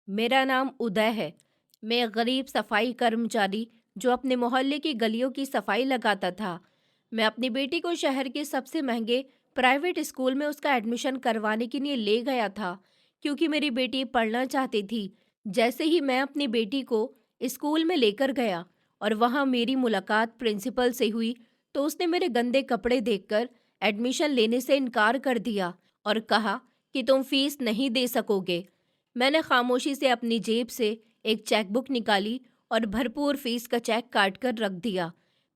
मेरा नाम उदय है। मैं एक गरीब सफाई कर्मचारी जो अपने मोहल्ले की गलियों की सफाई लगाता था। मैं अपनी बेटी को शहर के सबसे महंगे प्राइवेट स्कूल में उसका एडमिशन करवाने के लिए ले गया था, क्योंकि मेरी बेटी पढ़ना चाहती थी। जैसे ही मैं अपनी बेटी को स्कूल में लेकर गया और वहाँ मेरी मुलाकात प्रिंसिपल से हुई, तो उसने मेरे गंदे कपड़े देखकर एडमिशन लेने से इनकार कर दिया और कहा कि तुम फीस नहीं दे सकोगे। मैंने खामोशी से अपनी जेब से एक चेकबुक निकाली और भरपूर फीस का चेक काट कर रख दिया।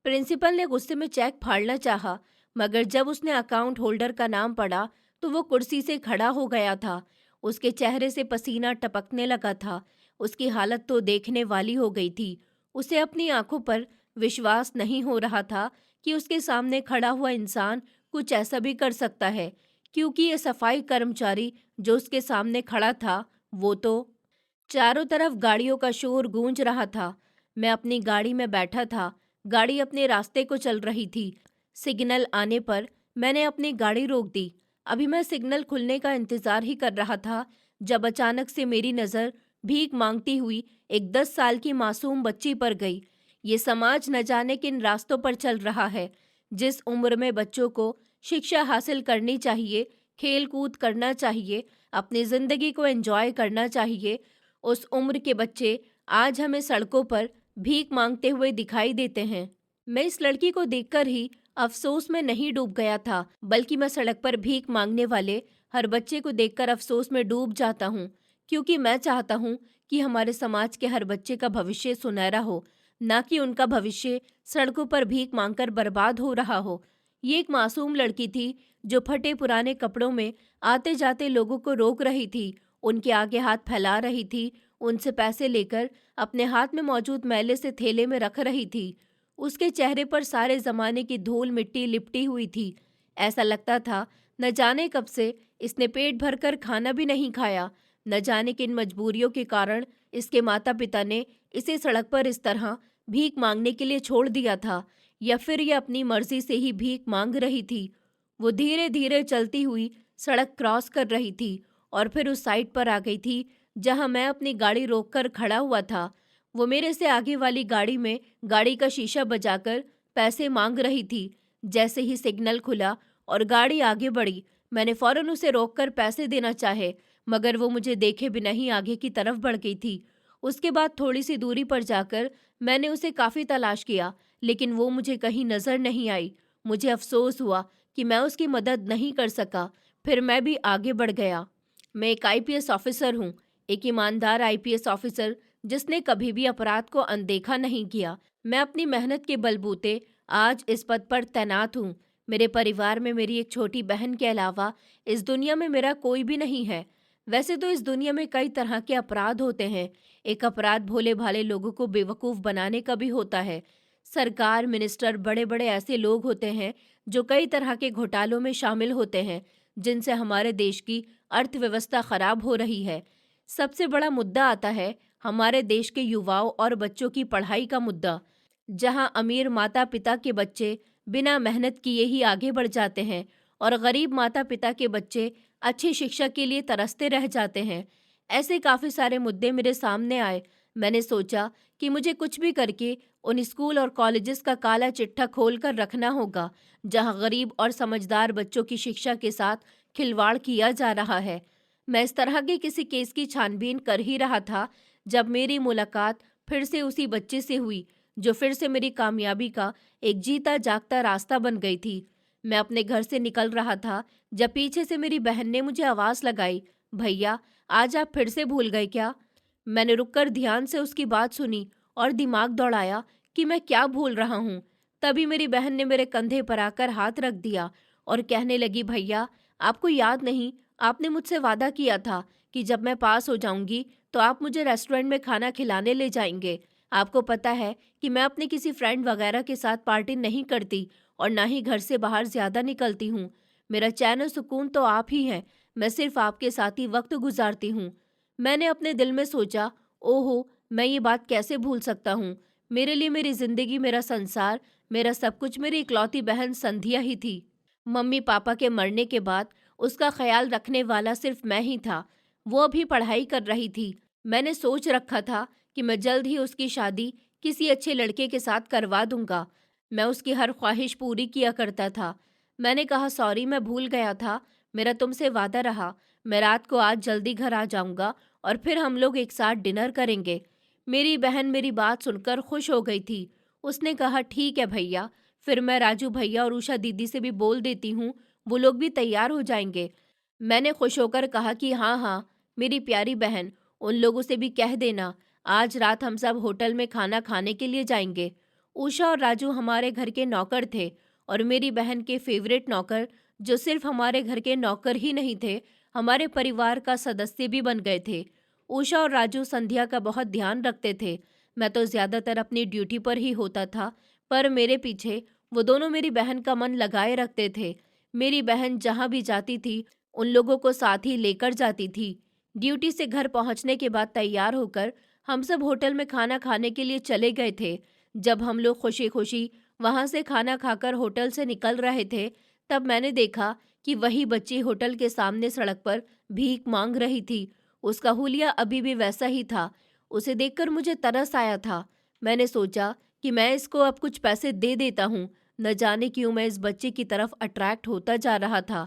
प्रिंसिपल ने गुस्से में चेक फाड़ना चाहा, मगर जब उसने अकाउंट होल्डर का नाम पढ़ा तो वो कुर्सी से खड़ा हो गया था। उसके चेहरे से पसीना टपकने लगा था। उसकी हालत तो देखने वाली हो गई थी। उसे अपनी आंखों पर विश्वास नहीं हो रहा था कि उसके सामने खड़ा हुआ इंसान कुछ ऐसा भी कर सकता है, क्योंकि ये सफाई कर्मचारी जो उसके सामने खड़ा था वो तो। चारों तरफ गाड़ियों का शोर गूंज रहा था। मैं अपनी गाड़ी में बैठा था। गाड़ी अपने रास्ते को चल रही थी। सिग्नल आने पर मैंने अपनी गाड़ी रोक दी। अभी मैं सिग्नल खुलने का इंतजार ही कर रहा था, जब अचानक से मेरी नज़र भीख मांगती हुई एक 10 साल की मासूम बच्ची पर गई। ये समाज न जाने किन रास्तों पर चल रहा है। जिस उम्र में बच्चों को शिक्षा हासिल करनी चाहिए, खेल कूद करना चाहिए, अपनी ज़िंदगी को एंजॉय करना चाहिए, उस उम्र के बच्चे आज हमें सड़कों पर भीख मांगते हुए दिखाई देते हैं। मैं इस लड़की को देखकर ही अफसोस में नहीं डूब गया था, बल्कि मैं सड़क पर भीख मांगने वाले हर बच्चे को देखकर अफसोस में डूब जाता हूँ, क्योंकि मैं चाहता हूँ कि हमारे समाज के हर बच्चे का भविष्य सुनहरा हो, ना कि उनका भविष्य सड़कों पर भीख मांगकर बर्बाद हो रहा हो। ये एक मासूम लड़की थी जो फटे पुराने कपड़ों में आते जाते लोगों को रोक रही थी, उनके आगे हाथ फैला रही थी, उनसे पैसे लेकर अपने हाथ में मौजूद मैले से थैले में रख रही थी। उसके चेहरे पर सारे जमाने की धूल मिट्टी लिपटी हुई थी। ऐसा लगता था न जाने कब से इसने पेट भरकर खाना भी नहीं खाया। न जाने किन मजबूरियों के कारण इसके माता पिता ने इसे सड़क पर इस तरह भीख मांगने के लिए छोड़ दिया था, या फिर ये अपनी मर्जी से ही भीख मांग रही थी। वो धीरे धीरे चलती हुई सड़क क्रॉस कर रही थी और फिर उस साइड पर आ गई थी जहां मैं अपनी गाड़ी रोककर खड़ा हुआ था। वो मेरे से आगे वाली गाड़ी में गाड़ी का शीशा बजाकर पैसे मांग रही थी। जैसे ही सिग्नल खुला और गाड़ी आगे बढ़ी, मैंने फौरन उसे रोककर पैसे देना चाहे, मगर वो मुझे देखे बिना ही आगे की तरफ बढ़ गई थी। उसके बाद थोड़ी सी दूरी पर जाकर मैंने उसे काफ़ी तलाश किया, लेकिन वो मुझे कहीं नज़र नहीं आई। मुझे अफसोस हुआ कि मैं उसकी मदद नहीं कर सका। फिर मैं भी आगे बढ़ गया। मैं एक आईपीएस ऑफिसर हूँ, एक ईमानदार आईपीएस ऑफिसर जिसने कभी भी अपराध को अनदेखा नहीं किया। मैं अपनी मेहनत के बलबूते आज इस पद पर तैनात हूँ। मेरे परिवार में मेरी एक छोटी बहन के अलावा इस दुनिया में मेरा कोई भी नहीं है। वैसे तो इस दुनिया में कई तरह के अपराध होते हैं। एक अपराध भोले भाले लोगों को बेवकूफ़ बनाने का भी होता है। सरकार, मिनिस्टर, बड़े बड़े ऐसे लोग होते हैं जो कई तरह के घोटालों में शामिल होते हैं, जिनसे हमारे देश की अर्थव्यवस्था खराब हो रही है। सबसे बड़ा मुद्दा आता है हमारे देश के युवाओं और बच्चों की पढ़ाई का मुद्दा, जहां अमीर माता पिता के बच्चे बिना मेहनत किए ही आगे बढ़ जाते हैं और गरीब माता पिता के बच्चे अच्छी शिक्षा के लिए तरसते रह जाते हैं। ऐसे काफ़ी सारे मुद्दे मेरे सामने आए। मैंने सोचा कि मुझे कुछ भी करके उन स्कूल और कॉलेजेस का काला चिट्ठा खोल कर रखना होगा, जहां गरीब और समझदार बच्चों की शिक्षा के साथ खिलवाड़ किया जा रहा है। मैं इस तरह के किसी केस की छानबीन कर ही रहा था, जब मेरी मुलाकात फिर से उसी बच्चे से हुई, जो फिर से मेरी कामयाबी का एक जीता जागता रास्ता बन गई थी। मैं अपने घर से निकल रहा था, जब पीछे से मेरी बहन ने मुझे आवाज़ लगाई, भैया, आज आप फिर से भूल गए क्या? मैंने रुककर ध्यान से उसकी बात सुनी और दिमाग दौड़ाया कि मैं क्या भूल रहा हूँ। तभी मेरी बहन ने मेरे कंधे पर आकर हाथ रख दिया और कहने लगी, भैया, आपको याद नहीं, आपने मुझसे वादा किया था कि जब मैं पास हो जाऊंगी तो आप मुझे रेस्टोरेंट में खाना खिलाने ले जाएंगे। आपको पता है कि मैं अपने किसी फ्रेंड वगैरह के साथ पार्टी नहीं करती और ना ही घर से बाहर ज़्यादा निकलती हूँ। मेरा चैन और सुकून तो आप ही हैं। मैं सिर्फ आपके साथ ही वक्त गुजारती हूँ। मैंने अपने दिल में सोचा, ओहो, मैं ये बात कैसे भूल सकता हूँ। मेरे लिए मेरी ज़िंदगी, मेरा संसार, मेरा सब कुछ मेरी इकलौती बहन संध्या ही थी। मम्मी पापा के मरने के बाद उसका ख्याल रखने वाला सिर्फ मैं ही था। वो अभी पढ़ाई कर रही थी। मैंने सोच रखा था कि मैं जल्द ही उसकी शादी किसी अच्छे लड़के के साथ करवा दूंगा। मैं उसकी हर ख्वाहिश पूरी किया करता था। मैंने कहा, सॉरी, मैं भूल गया था, मेरा तुमसे वादा रहा। मैं रात को आज जल्दी घर आ जाऊंगा और फिर हम लोग एक साथ डिनर करेंगे। मेरी बहन मेरी बात सुनकर खुश हो गई थी। उसने कहा, ठीक है भैया, फिर मैं राजू भैया और उषा दीदी से भी बोल देती हूँ, वो लोग भी तैयार हो जाएंगे। मैंने खुश होकर कहा कि हाँ हाँ, मेरी प्यारी बहन, उन लोगों से भी कह देना, आज रात हम सब होटल में खाना खाने के लिए जाएंगे। उषा और राजू हमारे घर के नौकर थे और मेरी बहन के फेवरेट नौकर, जो सिर्फ हमारे घर के नौकर ही नहीं थे, हमारे परिवार का सदस्य भी बन गए थे। उषा और राजू संध्या का बहुत ध्यान रखते थे। मैं तो ज्यादातर अपनी ड्यूटी पर ही होता था, पर मेरे पीछे वो दोनों मेरी बहन का मन लगाए रखते थे। मेरी बहन जहाँ भी जाती थी, उन लोगों को साथ ही लेकर जाती थी। ड्यूटी से घर पहुंचने के बाद तैयार होकर हम सब होटल में खाना खाने के लिए चले गए थे। जब हम लोग खुशी खुशी वहां से खाना खाकर होटल से निकल रहे थे, तब मैंने देखा कि वही बच्ची होटल के सामने सड़क पर भीख मांग रही थी। उसका हुलिया अभी भी वैसा ही था। उसे देखकर मुझे तरस आया था। मैंने सोचा कि मैं इसको अब कुछ पैसे दे देता हूँ। न जाने क्यों मैं इस बच्चे की तरफ अट्रैक्ट होता जा रहा था।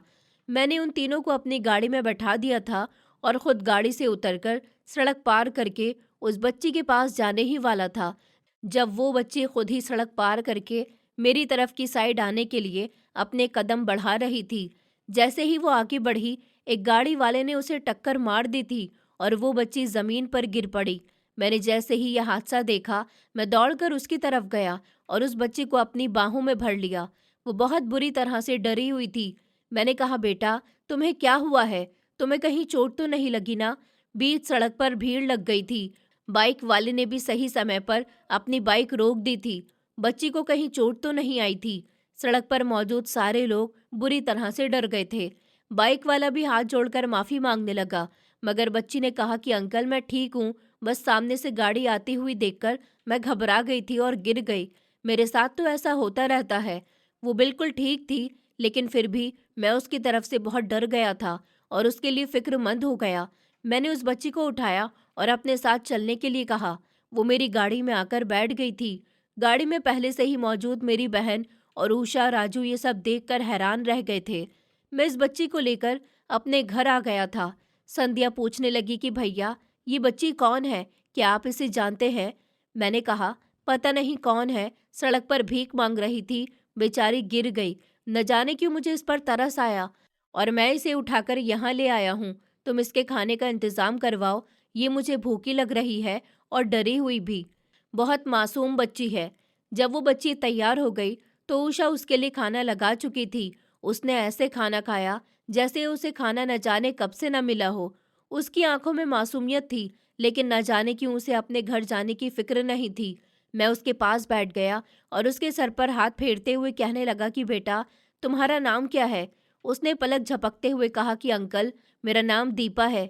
मैंने उन तीनों को अपनी गाड़ी में बैठा दिया था और खुद गाड़ी से उतरकर सड़क पार करके उस बच्ची के पास जाने ही वाला था, जब वो बच्ची खुद ही सड़क पार करके मेरी तरफ की साइड आने के लिए अपने कदम बढ़ा रही थी। जैसे ही वो आगे बढ़ी, एक गाड़ी वाले ने उसे टक्कर मार दी थी और वो बच्ची जमीन पर गिर पड़ी। मैंने जैसे ही यह हादसा देखा, मैं दौड़कर उसकी तरफ गया और उस बच्ची को अपनी बाहों में भर लिया। वो बहुत बुरी तरह से डरी हुई थी। मैंने कहा, बेटा, तुम्हें क्या हुआ है? तुम्हें कहीं चोट तो नहीं लगी ना? बीच सड़क पर भीड़ लग गई थी। बाइक वाले ने भी सही समय पर अपनी बाइक रोक दी थी। बच्ची को कहीं चोट तो नहीं आई थी? सड़क पर मौजूद सारे लोग बुरी तरह से डर गए थे। बाइक वाला भी हाथ जोड़कर माफी मांगने लगा, मगर बच्ची ने कहा कि अंकल, मैं ठीक हूँ, बस सामने से गाड़ी आती हुई देखकर मैं घबरा गई थी और गिर गई। मेरे साथ तो ऐसा होता रहता है। वो बिल्कुल ठीक थी, लेकिन फिर भी मैं उसकी तरफ से बहुत डर गया था और उसके लिए फिक्रमंद हो गया। मैंने उस बच्ची को उठाया और अपने साथ चलने के लिए कहा। वो मेरी गाड़ी में आकर बैठ गई थी। गाड़ी में पहले से ही मौजूद मेरी बहन और उषा, राजू ये सब देखकर हैरान रह गए थे। मैं इस बच्ची को लेकर अपने घर आ गया था। संध्या पूछने लगी कि भैया, ये बच्ची कौन है? क्या आप इसे जानते हैं? मैंने कहा, पता नहीं कौन है, सड़क पर भीख मांग रही थी, बेचारी गिर गई। न जाने क्यों मुझे इस पर तरस आया और मैं इसे उठाकर यहाँ ले आया हूँ। तुम इसके खाने का इंतजाम करवाओ, ये मुझे भूखी लग रही है और डरी हुई भी। बहुत मासूम बच्ची है। जब वो बच्ची तैयार हो गई तो उषा उसके लिए खाना लगा चुकी थी। उसने ऐसे खाना खाया जैसे उसे खाना न जाने कब से न मिला हो। उसकी आंखों में मासूमियत थी, लेकिन न जाने क्यों उसे अपने घर जाने की फिक्र नहीं थी। मैं उसके पास बैठ गया और उसके सर पर हाथ फेरते हुए कहने लगा कि बेटा, तुम्हारा नाम क्या है? उसने पलक झपकते हुए कहा कि अंकल, मेरा नाम दीपा है।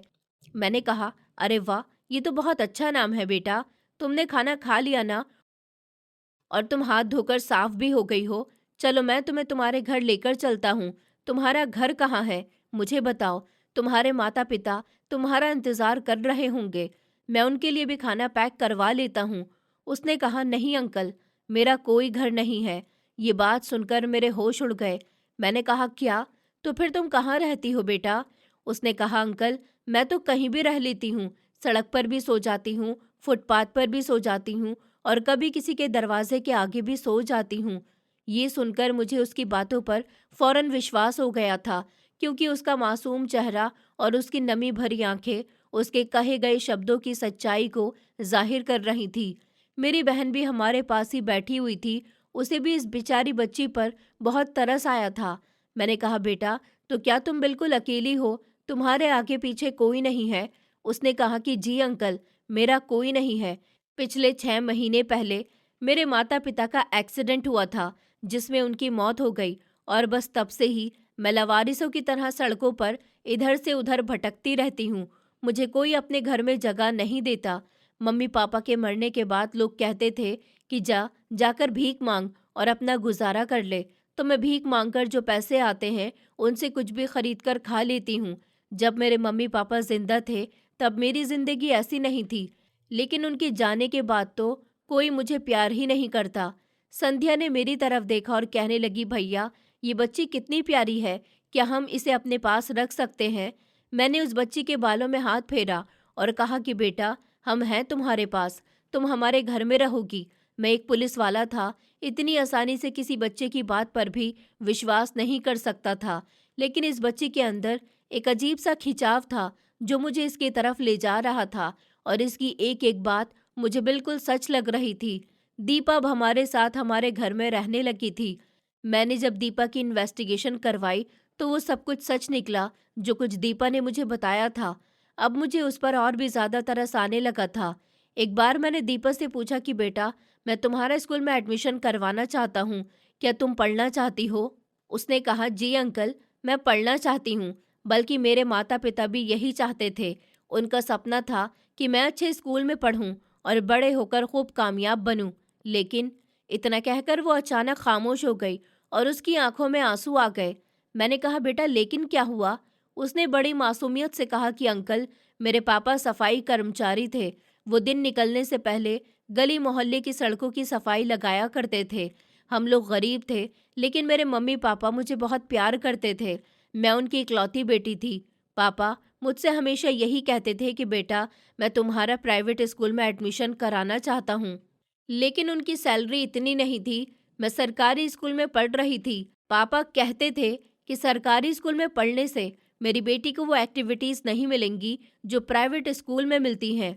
मैंने कहा, अरे वाह, ये तो बहुत अच्छा नाम है बेटा। तुमने खाना खा लिया ना? और तुम हाथ धोकर साफ भी हो गई हो। चलो, मैं तुम्हें तुम्हारे घर लेकर चलता हूँ। तुम्हारा घर कहाँ है? मुझे बताओ। तुम्हारे माता पिता तुम्हारा इंतजार कर रहे होंगे। मैं उनके लिए भी खाना पैक करवा लेता हूँ। उसने कहा, नहीं अंकल, मेरा कोई घर नहीं है। ये बात सुनकर मेरे होश उड़ गए। मैंने कहा, क्या? तो फिर तुम कहाँ रहती हो बेटा? उसने कहा, अंकल, मैं तो कहीं भी रह लेती हूँ। सड़क पर भी सो जाती हूँ, फुटपाथ पर भी सो जाती हूँ और कभी किसी के दरवाजे के आगे भी सो जाती हूँ। ये सुनकर मुझे उसकी बातों पर फौरन विश्वास हो गया था, क्योंकि उसका मासूम चेहरा और उसकी नमी भरी आंखें उसके कहे गए शब्दों की सच्चाई को जाहिर कर रही थी। मेरी बहन भी हमारे पास ही बैठी हुई थी। उसे भी इस बेचारी बच्ची पर बहुत तरस आया था। मैंने कहा, बेटा, तो क्या तुम बिल्कुल अकेली हो? तुम्हारे आगे पीछे कोई नहीं है? उसने कहा कि जी अंकल, मेरा कोई नहीं है। पिछले 6 महीने पहले मेरे माता पिता का एक्सीडेंट हुआ था, जिसमें उनकी मौत हो गई, और बस तब से ही मैं लवारिसों की तरह सड़कों पर इधर से उधर भटकती रहती हूँ। मुझे कोई अपने घर में जगह नहीं देता। मम्मी पापा के मरने के बाद लोग कहते थे कि जाकर भीख मांग और अपना गुजारा कर ले। तो मैं भीख मांगकर जो पैसे आते हैं, उनसे कुछ भी खरीद कर खा लेती हूँ। जब मेरे मम्मी पापा जिंदा थे, तब मेरी जिंदगी ऐसी नहीं थी, लेकिन उनके जाने के बाद तो कोई मुझे प्यार ही नहीं करता। संध्या ने मेरी तरफ देखा और कहने लगी, भैया ये बच्ची कितनी प्यारी है, क्या हम इसे अपने पास रख सकते हैं? मैंने उस बच्ची के बालों में हाथ फेरा और कहा कि बेटा, हम हैं तुम्हारे पास, तुम हमारे घर में रहोगी। मैं एक पुलिस वाला था, इतनी आसानी से किसी बच्चे की बात पर भी विश्वास नहीं कर सकता था, लेकिन इस बच्ची के अंदर एक अजीब सा खिंचाव था जो मुझे इसकी तरफ ले जा रहा था, और इसकी एक एक बात मुझे बिल्कुल सच लग रही थी। दीपा अब हमारे साथ हमारे घर में रहने लगी थी। मैंने जब दीपा की इन्वेस्टिगेशन करवाई तो वो सब कुछ सच निकला जो कुछ दीपा ने मुझे बताया था। अब मुझे उस पर और भी ज़्यादा तरस आने लगा था। एक बार मैंने दीपा से पूछा कि बेटा, मैं तुम्हारा स्कूल में एडमिशन करवाना चाहता हूँ, क्या तुम पढ़ना चाहती हो? उसने कहा, जी अंकल, मैं पढ़ना चाहती हूँ, बल्कि मेरे माता पिता भी यही चाहते थे। उनका सपना था कि मैं अच्छे स्कूल में पढ़ूं और बड़े होकर खूब कामयाब बनूं। लेकिन इतना कहकर वो अचानक खामोश हो गई और उसकी आंखों में आंसू आ गए। मैंने कहा, बेटा लेकिन क्या हुआ? उसने बड़ी मासूमियत से कहा कि अंकल, मेरे पापा सफाई कर्मचारी थे। वो दिन निकलने से पहले गली मोहल्ले की सड़कों की सफाई लगाया करते थे। हम लोग गरीब थे, लेकिन मेरे मम्मी पापा मुझे बहुत प्यार करते थे। मैं उनकी इकलौती बेटी थी। पापा मुझसे हमेशा यही कहते थे कि बेटा, मैं तुम्हारा प्राइवेट स्कूल में एडमिशन कराना चाहता हूँ, लेकिन उनकी सैलरी इतनी नहीं थी। मैं सरकारी स्कूल में पढ़ रही थी। पापा कहते थे कि सरकारी स्कूल में पढ़ने से मेरी बेटी को वो एक्टिविटीज़ नहीं मिलेंगी जो प्राइवेट स्कूल में मिलती हैं।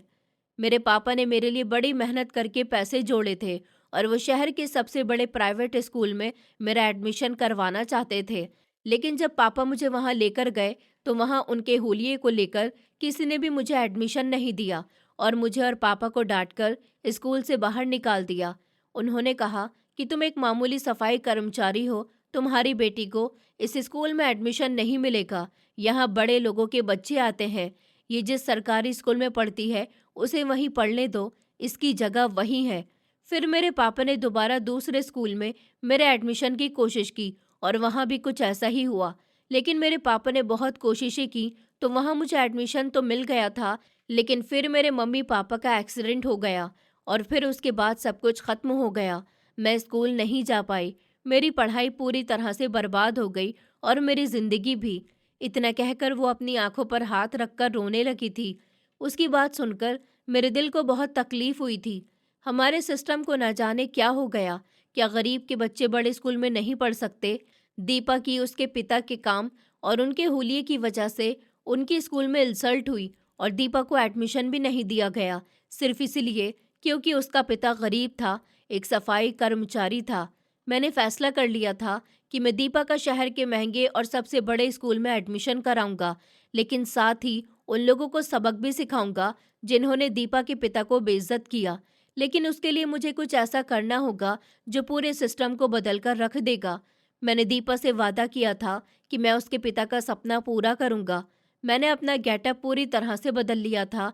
मेरे पापा ने मेरे लिए बड़ी मेहनत करके पैसे जोड़े थे और वो शहर के सबसे बड़े प्राइवेट स्कूल में मेरा एडमिशन करवाना चाहते थे। लेकिन जब पापा मुझे वहाँ लेकर गए तो वहाँ उनके हुलिये को लेकर किसी ने भी मुझे एडमिशन नहीं दिया और मुझे और पापा को डांटकर स्कूल से बाहर निकाल दिया। उन्होंने कहा कि तुम एक मामूली सफाई कर्मचारी हो, तुम्हारी बेटी को इस स्कूल में एडमिशन नहीं मिलेगा। यहाँ बड़े लोगों के बच्चे आते हैं। ये जिस सरकारी स्कूल में पढ़ती है उसे वहीं पढ़ने दो, इसकी जगह वहीं है। फिर मेरे पापा ने दोबारा दूसरे स्कूल में मेरे एडमिशन की कोशिश की और वहाँ भी कुछ ऐसा ही हुआ। लेकिन मेरे पापा ने बहुत कोशिशें की तो वहाँ मुझे एडमिशन तो मिल गया था, लेकिन फिर मेरे मम्मी पापा का एक्सीडेंट हो गया और फिर उसके बाद सब कुछ खत्म हो गया। मैं स्कूल नहीं जा पाई। मेरी पढ़ाई पूरी तरह से बर्बाद हो गई और मेरी जिंदगी भी। इतना कहकर वो अपनी आंखों पर हाथ रखकर रोने लगी थी। उसकी बात सुनकर मेरे दिल को बहुत तकलीफ हुई थी। हमारे सिस्टम को न जाने क्या हो गया। क्या गरीब के बच्चे बड़े स्कूल में नहीं पढ़ सकते? दीपा की उसके पिता के काम और उनके हुलिये की वजह से उनकी स्कूल में इंसल्ट हुई और दीपा को एडमिशन भी नहीं दिया गया, सिर्फ इसलिए क्योंकि उसका पिता गरीब था, एक सफाई कर्मचारी था। मैंने फैसला कर लिया था कि मैं दीपा का शहर के महंगे और सबसे बड़े स्कूल में एडमिशन कराऊंगा, लेकिन साथ ही उन लोगों को सबक भी सिखाऊंगा जिन्होंने दीपा के पिता को बेइज्जत किया। लेकिन उसके लिए मुझे कुछ ऐसा करना होगा जो पूरे सिस्टम को बदल कर रख देगा। मैंने दीपा से वादा किया था कि मैं उसके पिता का सपना पूरा करूंगा। मैंने अपना गेटअप पूरी तरह से बदल लिया था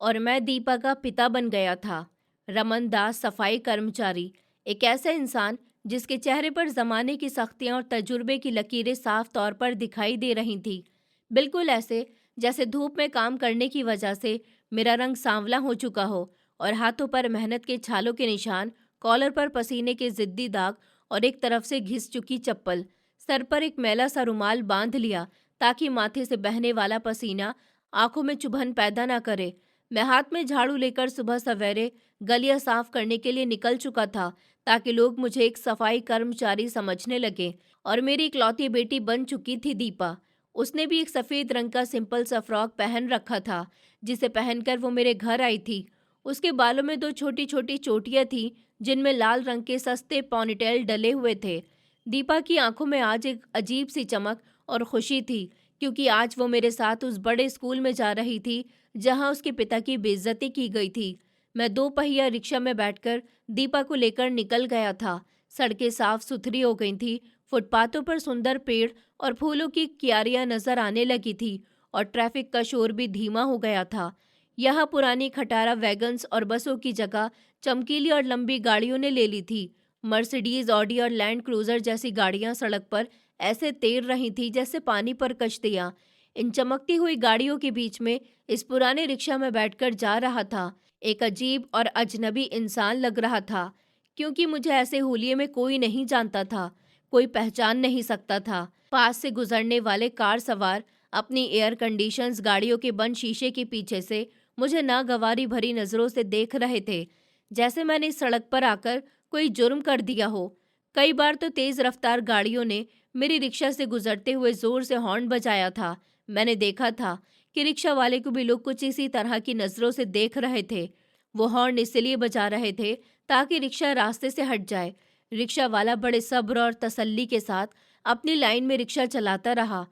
और मैं दीपा का पिता बन गया था। रमन दास, सफाई कर्मचारी, एक ऐसा इंसान जिसके चेहरे पर जमाने की सख्तियां और तजुर्बे की लकीरें साफ तौर पर दिखाई दे रही थी। बिल्कुल ऐसे जैसे धूप में काम करने की वजह से मेरा रंग सांवला हो चुका हो और हाथों पर मेहनत के छालों के निशान, कॉलर पर पसीने के जिद्दी दाग और एक तरफ से घिस चुकी चप्पल। सर पर एक मैला सा रुमाल बांध लिया ताकि माथे से बहने वाला पसीना आंखों में चुभन पैदा ना करे। मैं हाथ में झाड़ू लेकर सुबह सवेरे गलियां साफ करने के लिए निकल चुका था ताकि लोग मुझे एक सफाई कर्मचारी समझने लगे। और मेरी इकलौती बेटी बन चुकी थी दीपा। उसने भी एक सफ़ेद रंग का सिंपल सा फ्रॉक पहन रखा था जिसे पहनकर वो मेरे घर आई थी। उसके बालों में दो छोटी छोटी चोटियां थीं जिनमें लाल रंग के सस्ते पॉनीटेल डले हुए थे। दीपा की आंखों में आज एक अजीब सी चमक और खुशी थी क्योंकि आज वो मेरे साथ उस बड़े स्कूल में जा रही थी जहां उसके पिता की बेइज्जती की गई थी। मैं 2 पहिया रिक्शा में बैठकर दीपा को लेकर निकल गया था। सड़कें साफ सुथरी हो गई थी, फुटपाथों पर सुंदर पेड़ और फूलों की क्यारियां नजर आने लगी थी और ट्रैफिक का शोर भी धीमा हो गया था। यहाँ पुरानी खटारा वैगन्स और बसों की जगह चमकीली और लंबी गाड़ियों ने ले ली थी। मर्सिडीज, ऑडी और लैंड क्रूजर जैसी गाड़ियां सड़क पर ऐसे तैर रही थी जैसे पानी पर कश्तियां। इन चमकती हुई गाड़ियों के बीच में इस पुराने रिक्शा में बैठकर जा रहा था। एक अजीब और अजनबी इंसान लग रहा था, क्योंकि मुझे ऐसे हुलिये में कोई नहीं जानता था, कोई पहचान नहीं सकता था। पास से गुजरने वाले कार सवार अपनी एयर कंडीशंस गाड़ियों के बंद शीशे के पीछे से मुझे नागवारी भरी नजरों से देख रहे थे, जैसे मैंने इस सड़क पर आकर कोई जुर्म कर दिया हो। कई बार तो तेज रफ्तार गाड़ियों ने मेरी रिक्शा से गुजरते हुए जोर से हॉर्न बजाया था। मैंने देखा था कि रिक्शा वाले को भी लोग कुछ इसी तरह की नजरों से देख रहे थे। वो हॉर्न इसलिए बजा रहे थे ताकि रिक्शा रास्ते से हट जाए। रिक्शा वाला बड़े सब्र और तसल्ली के साथ अपनी लाइन में रिक्शा चलाता रहा।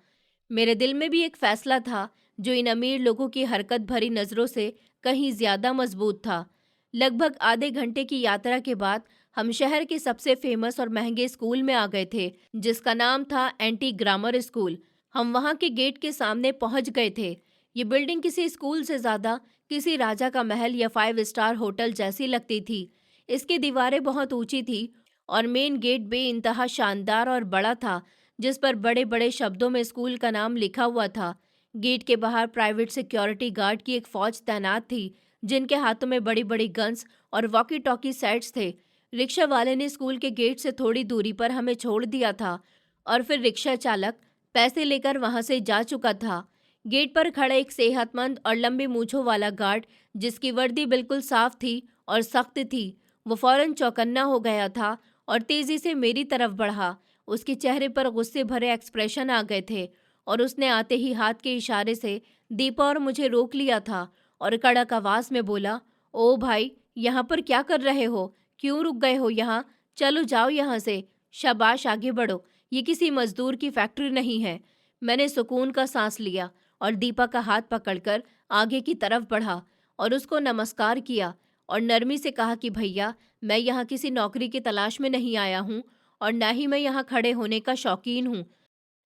मेरे दिल में भी एक फैसला था जो इन अमीर लोगों की हरकत भरी नजरों से कहीं ज्यादा मजबूत था। लगभग आधे घंटे की यात्रा के बाद हम शहर के सबसे फेमस और महंगे स्कूल में आ गए थे, जिसका नाम था एंटी ग्रामर स्कूल। हम वहां के गेट के सामने पहुंच गए थे। ये बिल्डिंग किसी स्कूल से ज्यादा किसी राजा का महल या 5 स्टार होटल जैसी लगती थी। इसकी दीवारें बहुत ऊंची थी और मेन गेट बेइंतहा शानदार और बड़ा था, जिस पर बड़े बड़े शब्दों में स्कूल का नाम लिखा हुआ था। गेट के बाहर प्राइवेट सिक्योरिटी गार्ड की एक फौज तैनात थी, जिनके हाथों में बड़ी बड़ी गन्स और वॉकी टॉकी सेट्स थे। रिक्शा वाले ने स्कूल के गेट से थोड़ी दूरी पर हमें छोड़ दिया था और फिर रिक्शा चालक पैसे लेकर वहां से जा चुका था। गेट पर खड़ा एक सेहतमंद और लंबी मूंछों वाला गार्ड, जिसकी वर्दी बिल्कुल साफ थी और सख्त थी, वो फौरन चौकन्ना हो गया था और तेजी से मेरी तरफ बढ़ा। उसके चेहरे पर गुस्से भरे एक्सप्रेशन आ गए थे और उसने आते ही हाथ के इशारे से दीपा और मुझे रोक लिया था और कड़क आवाज में बोला, ओ भाई, यहाँ पर क्या कर रहे हो? क्यों रुक गए हो यहाँ? चलो जाओ यहाँ से। शाबाश, आगे बढ़ो। ये किसी मजदूर की फैक्ट्री नहीं है। मैंने सुकून का सांस लिया और दीपा का हाथ पकड़कर आगे की तरफ बढ़ा और उसको नमस्कार किया और नरमी से कहा कि भैया, मैं यहाँ किसी नौकरी की तलाश में नहीं आया हूँ और ना ही मैं यहाँ खड़े होने का शौकीन हूँ।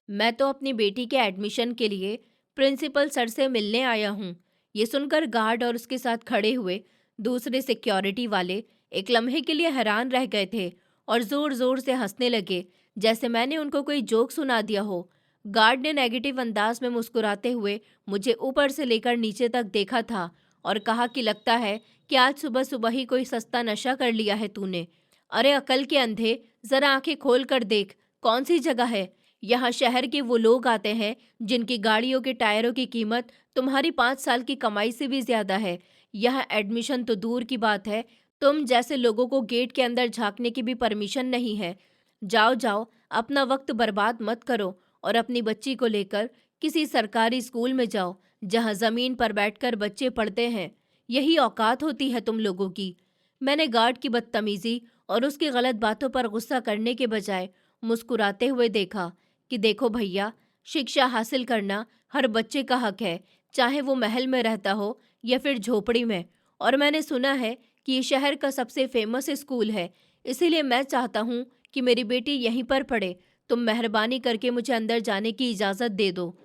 मैं तो अपनी बेटी के एडमिशन के लिए प्रिंसिपल सर से मिलने आया हूँ। ये सुनकर गार्ड और उसके साथ खड़े हुए दूसरे सिक्योरिटी वाले एक लम्हे के लिए हैरान रह गए थे और जोर जोर से हंसने लगे, जैसे मैंने उनको कोई जोक सुना दिया हो। गार्ड ने नेगेटिव अंदाज में मुस्कुराते हुए मुझे ऊपर से लेकर नीचे तक देखा था और कहा कि लगता है कि आज सुबह सुबह ही कोई सस्ता नशा कर लिया है तूने। अरे अकल के अंधे, जरा आंखें खोल कर देख, कौन सी जगह है? यहाँ शहर के वो लोग आते हैं जिनकी गाड़ियों के टायरों की कीमत तुम्हारी 5 साल की कमाई से भी ज्यादा है। यहाँ एडमिशन तो दूर की बात है, तुम जैसे लोगों को गेट के अंदर झांकने की भी परमिशन नहीं है। जाओ जाओ, अपना वक्त बर्बाद मत करो और अपनी बच्ची को लेकर किसी सरकारी स्कूल में जाओ, जहाँ जमीन पर बैठकर बच्चे पढ़ते हैं। यही औकात होती है तुम लोगों की। मैंने गार्ड की बदतमीजी और उसकी गलत बातों पर गुस्सा करने के बजाय मुस्कुराते हुए देखा कि देखो भैया, शिक्षा हासिल करना हर बच्चे का हक है, चाहे वो महल में रहता हो या फिर झोपड़ी में। और मैंने सुना है कि ये शहर का सबसे फेमस स्कूल है, इसीलिए मैं चाहता हूँ कि मेरी बेटी यहीं पर पढ़े। तुम मेहरबानी करके मुझे अंदर जाने की इजाज़त दे दो,